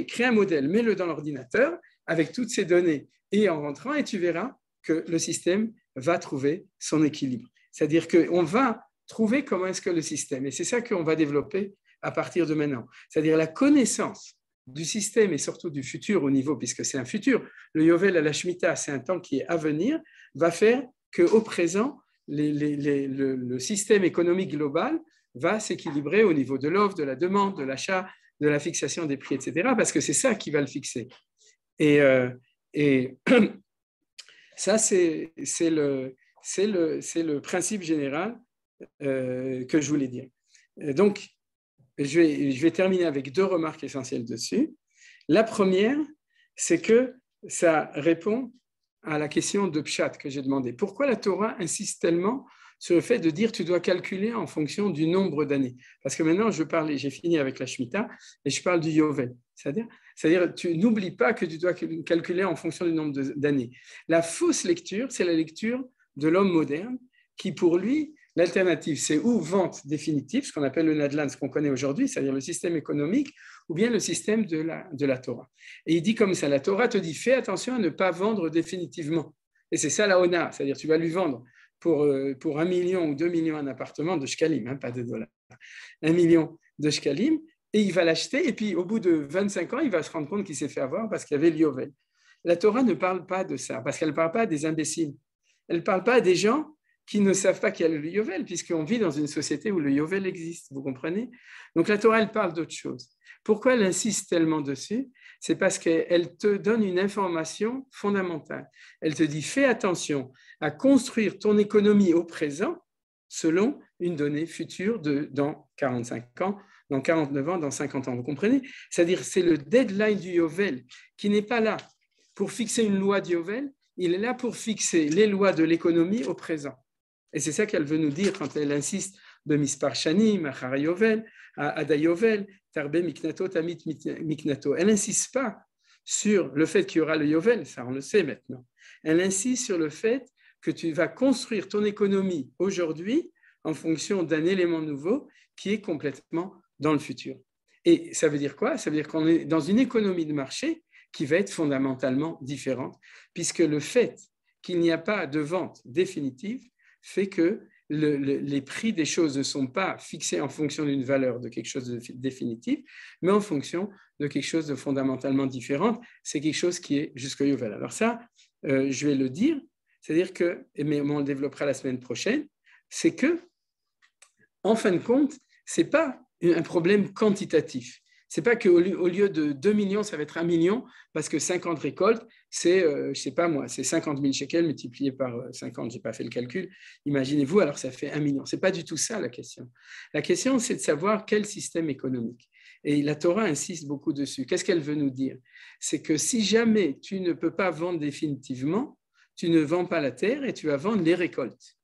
crée un modèle, mets-le dans l'ordinateur avec toutes ces données et en rentrant, et tu verras que le système va trouver son équilibre. C'est-à-dire qu'on va trouver comment est-ce que le système, et c'est ça qu'on va développer à partir de maintenant, c'est-à-dire la connaissance du système et surtout du futur au niveau, puisque c'est un futur, le Yovel à la Shemitah, c'est un temps qui est à venir, va faire qu'au présent, le système économique global va s'équilibrer au niveau de l'offre, de la demande, de l'achat, de la fixation des prix, etc., parce que c'est ça qui va le fixer. Et ça, c'est le principe général que je voulais dire. Donc, je vais terminer avec 2 remarques essentielles dessus. La première, c'est que ça répond à la question de Pshat que j'ai demandé. Pourquoi la Torah insiste tellement sur le fait de dire tu dois calculer en fonction du nombre d'années? Parce que maintenant, j'ai fini avec la Shemitah et je parle du Yovel. C'est-à-dire tu n'oublies pas que tu dois calculer en fonction du nombre d'années. La fausse lecture, c'est la lecture de l'homme moderne qui, pour lui, l'alternative, c'est ou vente définitive, ce qu'on appelle le Nadlan, ce qu'on connaît aujourd'hui, c'est-à-dire le système économique, ou bien le système de la Torah. Et il dit comme ça, la Torah te dit, fais attention à ne pas vendre définitivement. Et c'est ça la Ona, c'est-à-dire tu vas lui vendre pour 1 million ou 2 millions un appartement de shkalim, pas de dollars, 1 million de shkalim, et il va l'acheter, et puis au bout de 25 ans, il va se rendre compte qu'il s'est fait avoir parce qu'il y avait l'Yovel. La Torah ne parle pas de ça, parce qu'elle ne parle pas des imbéciles. Elle ne parle pas des gens qui ne savent pas qu'il y a le Yovel, puisqu'on vit dans une société où le Yovel existe, vous comprenez? Donc la Torah, elle parle d'autre chose. Pourquoi elle insiste tellement dessus? C'est parce qu'elle te donne une information fondamentale. Elle te dit, fais attention à construire ton économie au présent selon une donnée future dans 45 ans, dans 49 ans, dans 50 ans. Vous comprenez? C'est-à-dire c'est le deadline du Yovel qui n'est pas là pour fixer une loi du Yovel, il est là pour fixer les lois de l'économie au présent. Et c'est ça qu'elle veut nous dire quand elle insiste de Mispar Shanim, Achar Yovel, Ada Yovel, Tarbe Miknato, Tamit Miknato. Elle n'insiste pas sur le fait qu'il y aura le Yovel, ça on le sait maintenant. Elle insiste sur le fait que tu vas construire ton économie aujourd'hui en fonction d'un élément nouveau qui est complètement dans le futur. Et ça veut dire quoi? Ça veut dire qu'on est dans une économie de marché qui va être fondamentalement différente, puisque le fait qu'il n'y a pas de vente définitive fait que les prix des choses ne sont pas fixés en fonction d'une valeur de quelque chose de définitif, mais en fonction de quelque chose de fondamentalement différent. C'est quelque chose qui est jusqu'au Yovel. Alors ça, je vais le dire, c'est-à-dire que, mais on le développera la semaine prochaine, c'est que, en fin de compte, ce n'est pas un problème quantitatif. Ce n'est pas qu'au lieu de 2 millions, ça va être 1 million, parce que 50 récoltes, c'est, je ne sais pas moi, c'est 50 000 shekels multiplié par 50, je n'ai pas fait le calcul. Imaginez-vous, alors ça fait 1 million. Ce n'est pas du tout ça la question. La question, c'est de savoir quel système économique. Et la Torah insiste beaucoup dessus. Qu'est-ce qu'elle veut nous dire? C'est que si jamais tu ne peux pas vendre définitivement, tu ne vends pas la terre et tu vas vendre les récoltes.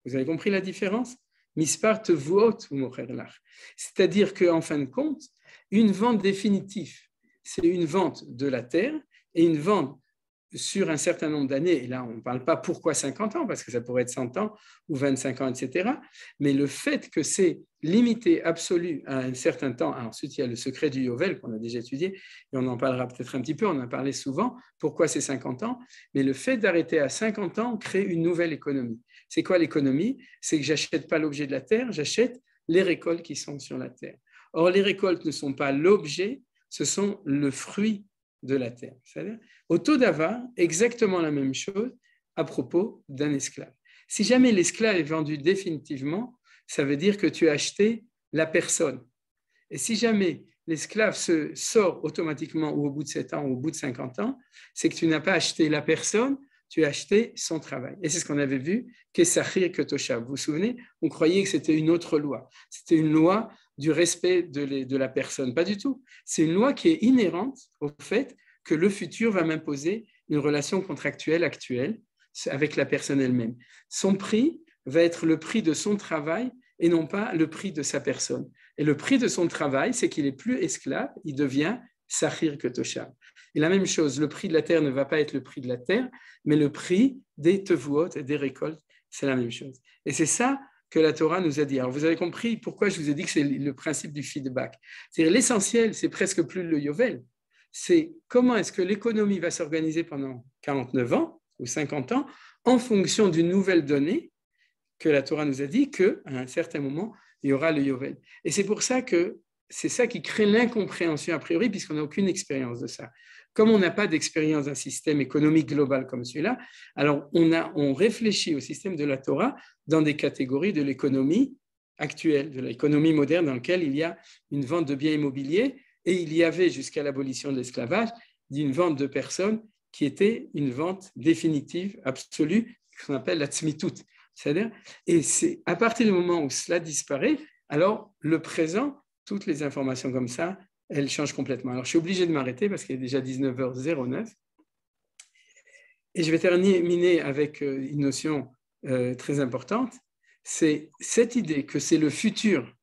Vous avez compris la différence? Mispar tevuot ou mocherlach. C'est-à-dire qu'en fin de compte, une vente définitive, c'est une vente de la terre et une vente sur un certain nombre d'années. Et là, on ne parle pas pourquoi 50 ans, parce que ça pourrait être 100 ans ou 25 ans, etc. Mais le fait que c'est limité absolu à un certain temps, ensuite il y a le secret du Yovel qu'on a déjà étudié, et on en parlera peut-être un petit peu, on en a parlé souvent, pourquoi c'est 50 ans, mais le fait d'arrêter à 50 ans crée une nouvelle économie. C'est quoi l'économie? C'est que je n'achète pas l'objet de la terre, j'achète les récoltes qui sont sur la terre. Or, les récoltes ne sont pas l'objet, ce sont le fruit de la terre. C'est-à-dire, au Todava, exactement la même chose à propos d'un esclave. Si jamais l'esclave est vendu définitivement, ça veut dire que tu as acheté la personne. Et si jamais l'esclave se sort automatiquement ou au bout de 7 ans ou au bout de 50 ans, c'est que tu n'as pas acheté la personne, tu as acheté son travail. Et c'est ce qu'on avait vu, Kesachir Ketoshav. Vous vous souvenez? On croyait que c'était une autre loi. C'était une loi du respect de la personne. Pas du tout. C'est une loi qui est inhérente au fait que le futur va m'imposer une relation contractuelle actuelle avec la personne elle-même. Son prix va être le prix de son travail et non pas le prix de sa personne. Et le prix de son travail, c'est qu'il n'est plus esclave, il devient sahir que toshav. Et la même chose, le prix de la terre ne va pas être le prix de la terre, mais le prix des tevuot et des récoltes, c'est la même chose. Et c'est ça que la Torah nous a dit. Alors vous avez compris pourquoi je vous ai dit que c'est le principe du feedback. C'est-à-dire l'essentiel, c'est presque plus le yovel, c'est comment est-ce que l'économie va s'organiser pendant 49 ans ou 50 ans en fonction d'une nouvelle donnée que la Torah nous a dit qu'à un certain moment, il y aura le yovel. Et c'est pour ça que c'est ça qui crée l'incompréhension a priori, puisqu'on n'a aucune expérience de ça. Comme on n'a pas d'expérience d'un système économique global comme celui-là, alors on réfléchit au système de la Torah dans des catégories de l'économie actuelle, de l'économie moderne dans laquelle il y a une vente de biens immobiliers et il y avait jusqu'à l'abolition de l'esclavage une vente de personnes qui était une vente définitive, absolue, qu'on appelle la tzmitout. C'est-à-dire, et c'est à partir du moment où cela disparaît, alors le présent, toutes les informations comme ça, elles changent complètement. Alors je suis obligé de m'arrêter parce qu'il est déjà 19h09 et je vais terminer avec une notion très importante, c'est cette idée que c'est le futur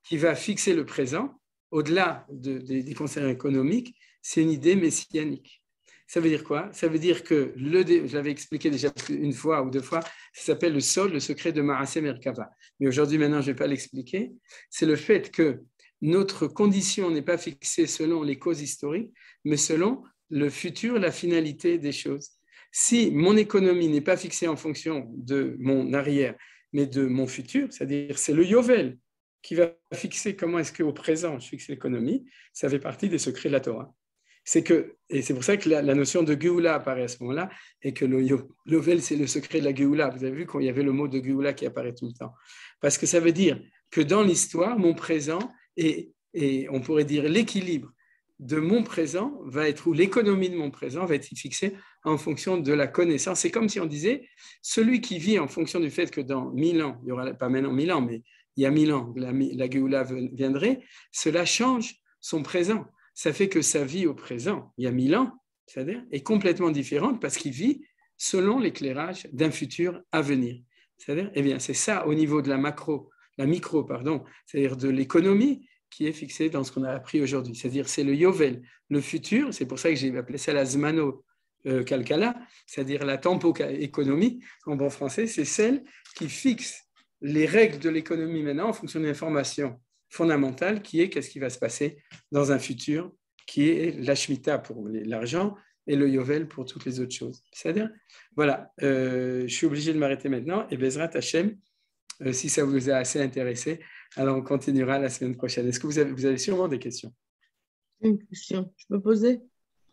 qui va fixer le présent, au-delà des concerns économiques, c'est une idée messianique. Ça veut dire quoi? Ça veut dire que, je l'avais expliqué déjà une fois ou deux fois, ça s'appelle le sol, le secret de Maaseh Merkava. Mais aujourd'hui, maintenant, je ne vais pas l'expliquer. C'est le fait que notre condition n'est pas fixée selon les causes historiques, mais selon le futur, la finalité des choses. Si mon économie n'est pas fixée en fonction de mon arrière, mais de mon futur, c'est-à-dire c'est le Yovel qui va fixer comment est-ce qu'au présent je fixe l'économie, ça fait partie des secrets de la Torah. Et c'est pour ça que la notion de Géoula apparaît à ce moment-là, et que le Yovel, c'est le secret de la Géoula. Vous avez vu qu'il y avait le mot de Géoula qui apparaît tout le temps. Parce que ça veut dire que dans l'histoire, mon présent, et on pourrait dire l'équilibre de mon présent va être, ou l'économie de mon présent va être fixée en fonction de la connaissance. C'est comme si on disait, celui qui vit en fonction du fait que dans 1000 ans, il n'y aura pas maintenant 1000 ans, mais il y a 1000 ans, la Géoula viendrait, cela change son présent. Ça fait que sa vie au présent, il y a 1000 ans, c'est-à-dire, est complètement différente parce qu'il vit selon l'éclairage d'un futur à venir. C'est-à-dire, eh bien, c'est ça au niveau de la micro, c'est-à-dire de l'économie qui est fixée dans ce qu'on a appris aujourd'hui. C'est-à-dire, c'est le Yovel, le futur, c'est pour ça que j'ai appelé ça la Zmano Kalkala, c'est-à-dire la tempo-économie, en bon français, c'est celle qui fixe les règles de l'économie maintenant en fonction d'une information fondamentale qui est qu'est-ce qui va se passer dans un futur, qui est la Shemitah pour l'argent et le Yovel pour toutes les autres choses. C'est-à-dire, voilà, je suis obligé de m'arrêter maintenant et Bezrat Hashem, si ça vous a assez intéressé, alors on continuera la semaine prochaine. Est-ce que vous avez sûrement des questions? Une question, je peux poser?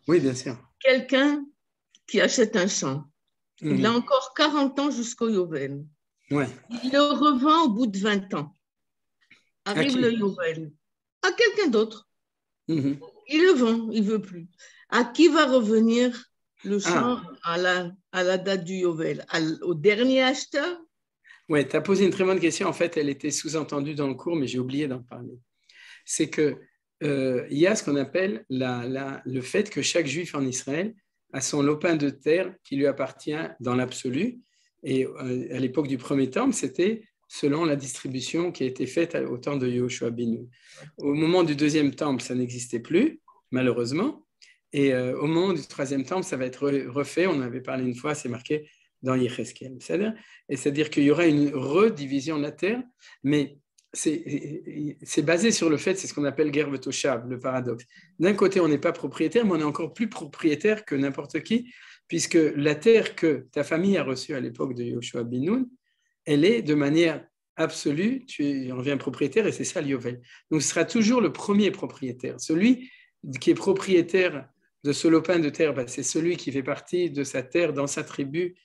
Oui, bien sûr. Quelqu'un qui achète un champ, il a encore 40 ans jusqu'au Yovel. Ouais. Il le revend au bout de 20 ans. Arrive le Yovel. À quelqu'un d'autre. Il le vend, il ne veut plus. À qui va revenir le champ à la date du Yovel? Au dernier acheteur? Oui, tu as posé une très bonne question. En fait, elle était sous-entendue dans le cours, mais j'ai oublié d'en parler. C'est qu'il y a ce qu'on appelle le fait que chaque juif en Israël a son lopin de terre qui lui appartient dans l'absolu. Et à l'époque du premier temple, c'était selon la distribution qui a été faite au temps de Yehoshua ben Nun. Au moment du deuxième temple, ça n'existait plus, malheureusement. Et au moment du troisième temple, ça va être refait. On en avait parlé une fois, c'est marqué dans Yecheskel. C'est-à-dire qu'il y aura une redivision de la terre, mais c'est basé sur le fait, c'est ce qu'on appelle guerre vetoshav, le paradoxe. D'un côté, on n'est pas propriétaire, mais on est encore plus propriétaire que n'importe qui, puisque la terre que ta famille a reçue à l'époque de Yehoshua ben Nun, elle est de manière absolue, tu en deviens propriétaire et c'est ça le Yovel. Donc ce sera toujours le premier propriétaire. Celui qui est propriétaire de ce lopin de terre, c'est celui qui fait partie de sa terre dans sa tribu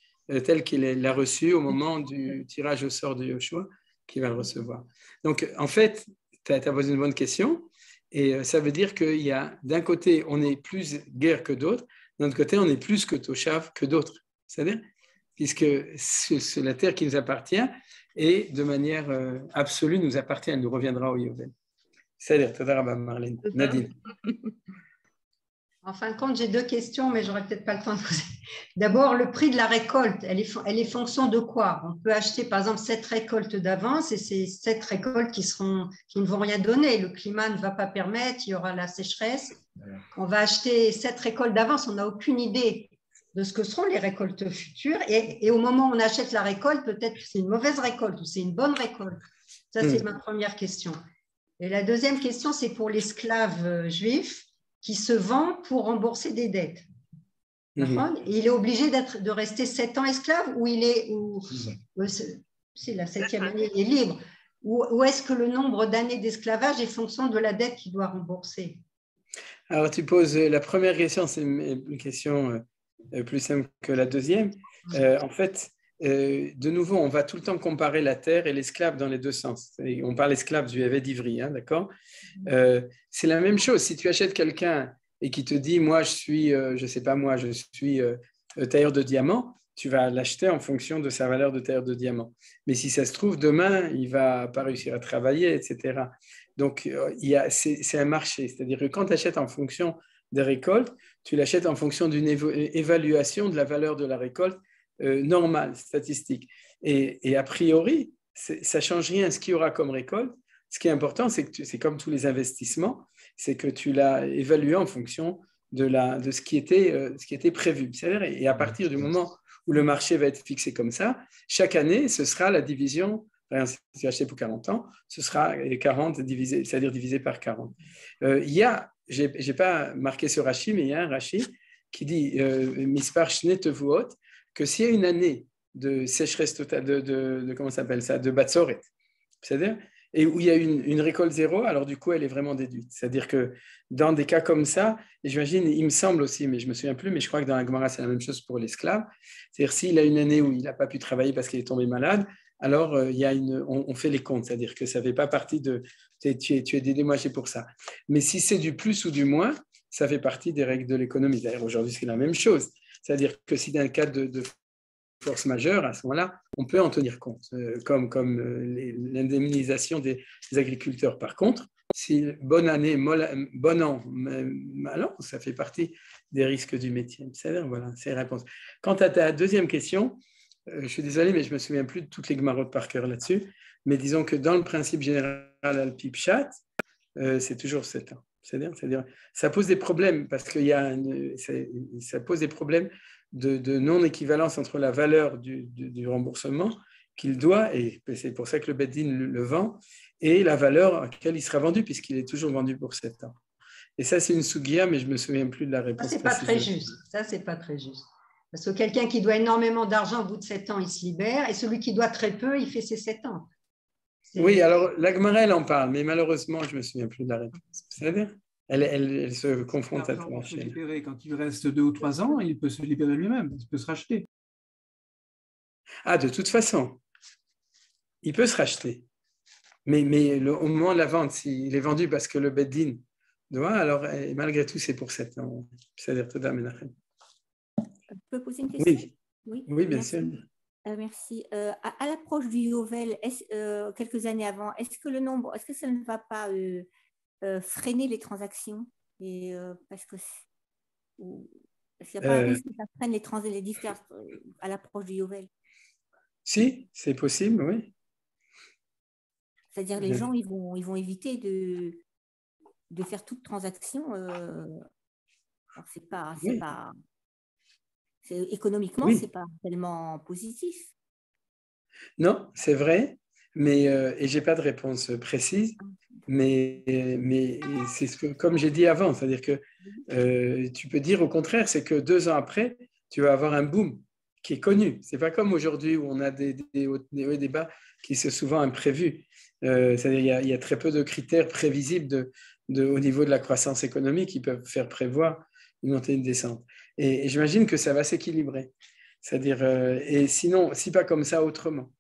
telle qu'il l'a reçue au moment du tirage au sort de Yehoshua, qui va le recevoir. Donc en fait, tu as posé une bonne question et ça veut dire qu'il y a d'un côté, on est plus guerre que d'autres, d'un autre côté, on est plus que Toshav que d'autres. C'est-à-dire puisque c'est la terre qui nous appartient et de manière absolue nous appartient, elle nous reviendra au Yovel. C'est-à-dire, Toda Rabba Marlène. Nadine. En fin de compte, j'ai deux questions, mais j'aurais peut-être pas le temps de poser. D'abord, le prix de la récolte, elle est fonction de quoi? On peut acheter, par exemple, 7 récoltes d'avance et c'est 7 récoltes qui ne vont rien donner. Le climat ne va pas permettre, il y aura la sécheresse. On va acheter 7 récoltes d'avance, on n'a aucune idée de ce que seront les récoltes futures. Et au moment où on achète la récolte, peut-être que c'est une mauvaise récolte ou c'est une bonne récolte. Ça, c'est ma première question. Et la deuxième question, c'est pour l'esclave juif qui se vend pour rembourser des dettes. Et il est obligé de rester 7 ans esclave ou c'est la 7e année, il est libre. Ou est-ce que le nombre d'années d'esclavage est fonction de la dette qu'il doit rembourser? Alors, tu poses la première question, c'est une question plus simple que la deuxième. En fait, de nouveau, on va tout le temps comparer la terre et l'esclave dans les deux sens. On parle esclave du Eved Ivri, hein, d'accord? C'est la même chose. Si tu achètes quelqu'un et qui te dit, moi, je suis, je sais pas moi, je suis tailleur de diamants, tu vas l'acheter en fonction de sa valeur de tailleur de diamants. Mais si ça se trouve, demain, il va pas réussir à travailler, etc. Donc, c'est un marché. C'est-à-dire que quand tu achètes en fonction des récoltes, tu l'achètes en fonction d'une évaluation de la valeur de la récolte normale, statistique. Et a priori, ça ne change rien à ce qu'il y aura comme récolte. Ce qui est important, c'est que c'est comme tous les investissements, c'est que tu l'as évalué en fonction de ce qui était prévu. Et à partir du moment où le marché va être fixé comme ça, chaque année, ce sera la division. Si tu achètes pour 40 ans, ce sera 40 divisé, c'est-à-dire divisé par 40. Je n'ai pas marqué ce Rashi, mais il y a un Rashi qui dit Mispar Shne Tevuot, que s'il y a une année de sécheresse totale, de comment ça s'appelle ça, de Batsoret, c'est-à-dire, et où il y a une récolte zéro, alors du coup, elle est vraiment déduite. C'est-à-dire que dans des cas comme ça, j'imagine, il me semble aussi, mais je ne me souviens plus, mais je crois que dans la Gemara, c'est la même chose pour l'esclave. C'est-à-dire, s'il a une année où il n'a pas pu travailler parce qu'il est tombé malade, alors on fait les comptes, c'est-à-dire que ça ne fait pas partie de tu es dédommagé pour ça. Mais si c'est du plus ou du moins, ça fait partie des règles de l'économie. D'ailleurs, aujourd'hui, c'est la même chose. C'est-à-dire que si dans le cas de force majeure, à ce moment-là, on peut en tenir compte, comme l'indemnisation des agriculteurs. Par contre, si bonne année, bon an, mal an, ça fait partie des risques du métier. C'est-à-dire, voilà, c'est la réponse. Quant à ta deuxième question, je suis désolé, mais je ne me souviens plus de toutes les Gemarot par cœur là-dessus. Mais disons que dans le principe général al-Pipchat, c'est toujours 7 ans. C'est-à-dire, ça pose des problèmes parce qu'il ça pose des problèmes de non-équivalence entre la valeur du remboursement qu'il doit, et c'est pour ça que le Beddin le vend, et la valeur à laquelle il sera vendu, puisqu'il est toujours vendu pour 7 ans. Et ça, c'est une souguia, mais je ne me souviens plus de la réponse. Ça, ce n'est pas très juste. Ça, c'est pas très juste. Parce que quelqu'un qui doit énormément d'argent au bout de 7 ans, il se libère, et celui qui doit très peu, il fait ses 7 ans. Oui, alors la Gemara, elle en parle, mais malheureusement, je ne me souviens plus de la réponse. C'est-à-dire, elle se confronte à toi. Quand il reste 2 ou 3 ans, il peut se libérer lui-même, il peut se racheter. Ah, de toute façon, il peut se racheter. Mais au moment de la vente, s'il est vendu parce que le Beddin doit, alors malgré tout, c'est pour 7 ans. C'est-à-dire, Toda Menachem. Je peux poser une question? Oui, bien sûr. Merci. À l'approche du Yovel, quelques années avant, est-ce que ça ne va pas freiner les transactions parce qu'il n'y a pas un risque que ça freine les diffs à l'approche du Yovel? Si, c'est possible, oui. C'est-à-dire les gens, ils vont éviter de faire toute transaction. Alors économiquement, c'est pas tellement positif. Non, c'est vrai, mais et j'ai pas de réponse précise, mais c'est comme j'ai dit avant, c'est-à-dire que tu peux dire au contraire, c'est que 2 ans après, tu vas avoir un boom qui est connu. C'est pas comme aujourd'hui où on a des hauts et des bas qui sont souvent imprévus. C'est-à-dire il y a très peu de critères prévisibles au niveau de la croissance économique qui peuvent faire prévoir une montée et une descente. Et j'imagine que ça va s'équilibrer. C'est-à-dire, et sinon, si pas comme ça, autrement.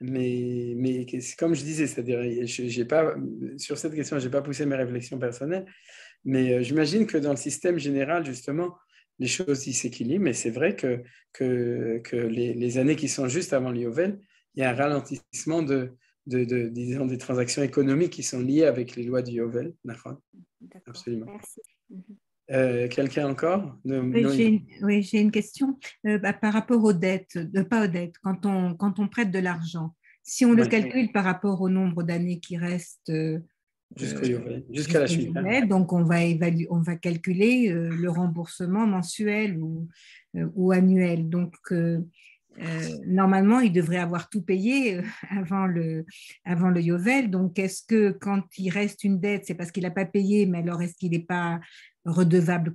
Mais comme je disais, c'est-à-dire, sur cette question, je n'ai pas poussé mes réflexions personnelles, mais j'imagine que dans le système général, justement, les choses s'équilibrent. Mais c'est vrai que les années qui sont juste avant l'Yovel, il y a un ralentissement disons, des transactions économiques qui sont liées avec les lois du Yovel. D'accord. Absolument. Merci. Quelqu'un encore? Oui, j'ai une question par rapport aux dettes, pas aux dettes, quand on prête de l'argent. Si on le calcule par rapport au nombre d'années qui restent jusqu'à la Shemitah, donc on va calculer le remboursement mensuel ou annuel. Donc normalement, il devrait avoir tout payé avant le Yovel. Donc est-ce que quand il reste une dette, c'est parce qu'il n'a pas payé, mais alors est-ce qu'il n'est pas redevable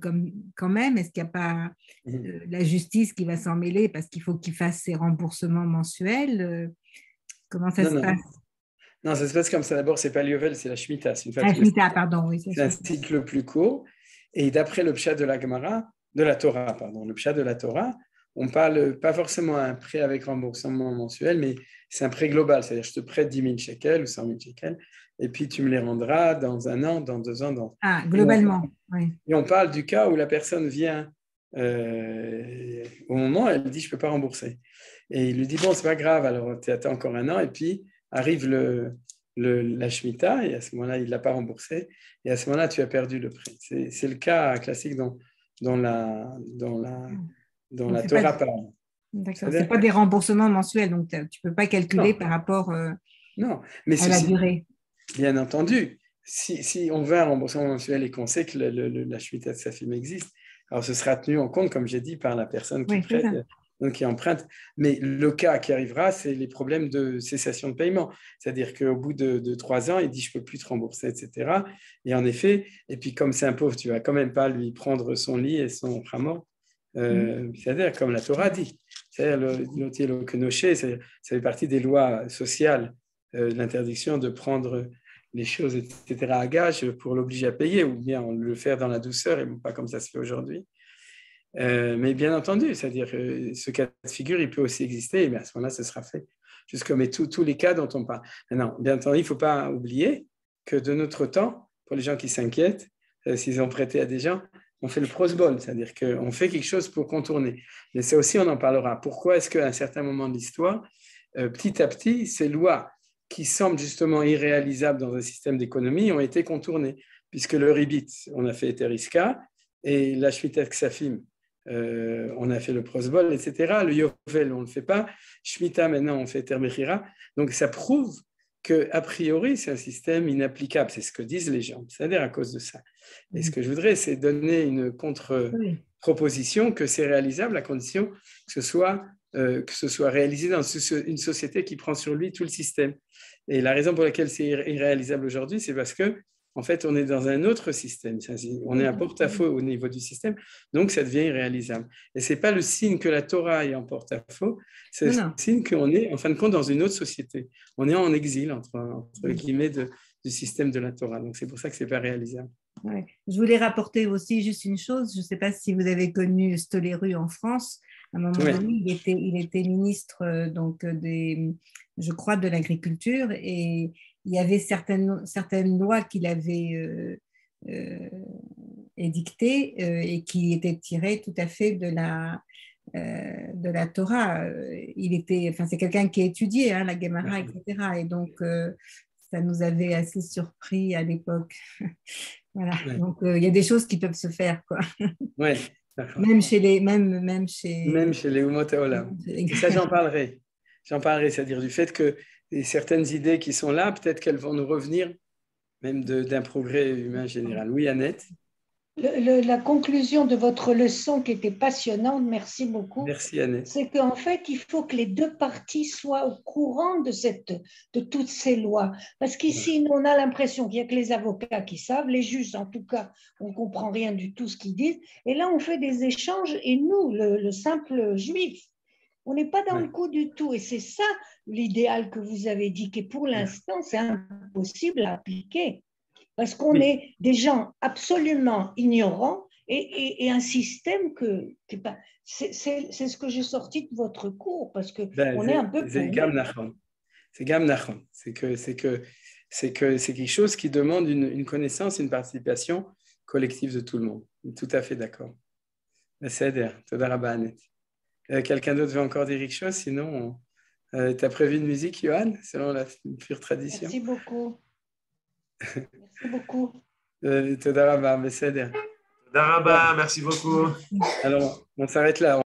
quand même? Est-ce qu'il n'y a pas la justice qui va s'en mêler parce qu'il faut qu'il fasse ses remboursements mensuels? Comment ça se passe? Non, ça se passe comme ça. D'abord, ce n'est pas l'Yovel, c'est la Shemitah. C'est pardon, oui. C'est un cycle plus court. Et d'après le pshat de la Gemara, le pshat de la Torah, on parle pas forcément un prêt avec remboursement mensuel, mais c'est un prêt global. C'est-à-dire, je te prête 10 000 shekels ou 100 000 shekels, et puis tu me les rendras dans 1 an, dans 2 ans. Globalement, oui. Et on parle du cas où la personne vient au moment, elle dit, je ne peux pas rembourser. Et il lui dit, bon, c'est pas grave, alors tu attends encore 1 an, et puis arrive la Shemitah, et à ce moment-là, il ne l'a pas remboursé, et à ce moment-là, tu as perdu le prêt. C'est le cas classique dont la Torah parle. D'accord, ce n'est pas des remboursements mensuels, donc tu ne peux pas calculer par rapport à la durée. Bien entendu, si on veut un remboursement mensuel et qu'on sait que la Shemitah de Safim existe, alors ce sera tenu en compte, comme j'ai dit, par la personne qui prête, donc qui emprunte. Mais le cas qui arrivera, c'est les problèmes de cessation de paiement. C'est-à-dire qu'au bout de 3 ans, il dit « je ne peux plus te rembourser », etc. Et en effet, et puis comme c'est un pauvre, tu ne vas quand même pas lui prendre son lit et son ramon. C'est-à-dire, comme la Torah dit, c'est-à-dire le kenoché, ça fait partie des lois sociales, l'interdiction de prendre les choses, etc., à gage pour l'obliger à payer, ou bien on le faire dans la douceur et pas comme ça se fait aujourd'hui. Mais bien entendu, c'est-à-dire ce cas de figure, il peut aussi exister, et à ce moment-là, ce sera fait. Juste comme tous les cas dont on parle. Maintenant, bien entendu, il ne faut pas oublier que de notre temps, pour les gens qui s'inquiètent, s'ils ont prêté à des gens, on fait le prosbol, c'est-à-dire qu'on fait quelque chose pour contourner. Mais ça aussi, on en parlera. Pourquoi est-ce qu'à un certain moment de l'histoire, petit à petit, ces lois qui semblent justement irréalisables dans un système d'économie ont été contournées, puisque le ribit, on a fait Eteriska, et la Shemitah Ksafim, on a fait le prosbol, etc. Le Yovel, on ne le fait pas. Shemitah, maintenant, on fait Termechira. Donc, ça prouve qu'a priori, c'est un système inapplicable. C'est ce que disent les gens, c'est-à-dire à cause de ça. Et ce que je voudrais, c'est donner une contre-proposition que c'est réalisable à condition que ce soit réalisé dans une société qui prend sur lui tout le système. Et la raison pour laquelle c'est irréalisable aujourd'hui, c'est parce que en fait, on est dans un autre système. On est un porte-à-faux au niveau du système, donc ça devient irréalisable. Et ce n'est pas le signe que la Torah est en porte-à-faux, c'est le signe qu'on est, en fin de compte, dans une autre société. On est en exil, entre guillemets, du système de la Torah. Donc, c'est pour ça que ce n'est pas réalisable. Ouais. Je voulais rapporter aussi juste une chose. Je ne sais pas si vous avez connu Stoléru en France. À un moment donné, il était ministre je crois, de l'agriculture, et il y avait certaines lois qu'il avait édictées et qui étaient tirées tout à fait de la Torah. C'est quelqu'un qui a étudié la Gemara, etc. Et donc, ça nous avait assez surpris à l'époque. Voilà. Ouais. Donc, il y a des choses qui peuvent se faire, quoi. Ouais. Même chez les Umot Haolam. Et ça, j'en parlerai, c'est-à-dire du fait que certaines idées qui sont là, peut-être qu'elles vont nous revenir même d'un progrès humain général. Oui, Annette? La conclusion de votre leçon qui était passionnante, merci beaucoup. Merci, Annette. C'est qu'en fait, il faut que les deux parties soient au courant de toutes ces lois. Parce qu'ici, on a l'impression qu'il n'y a que les avocats qui savent, les juges en tout cas, on ne comprend rien du tout ce qu'ils disent. Et là, on fait des échanges et nous, le simple juif, on n'est pas dans le coup du tout. Et c'est ça l'idéal que vous avez dit, que pour l'instant, c'est impossible à appliquer. Parce qu'on est des gens absolument ignorants et un système c'est ce que j'ai sorti de votre cours, parce qu'on est un peu c'est Gam Nachon. C'est quelque chose qui demande une connaissance, une participation collective de tout le monde. Tout à fait d'accord. C'est Toda Rabba Annette. Quelqu'un d'autre veut encore dire quelque chose? Sinon, tu as prévu une musique, Johan, selon la pure tradition? Merci beaucoup. Merci beaucoup. Toda Rabba, בסדר. Daraba, merci beaucoup. Alors, on s'arrête là.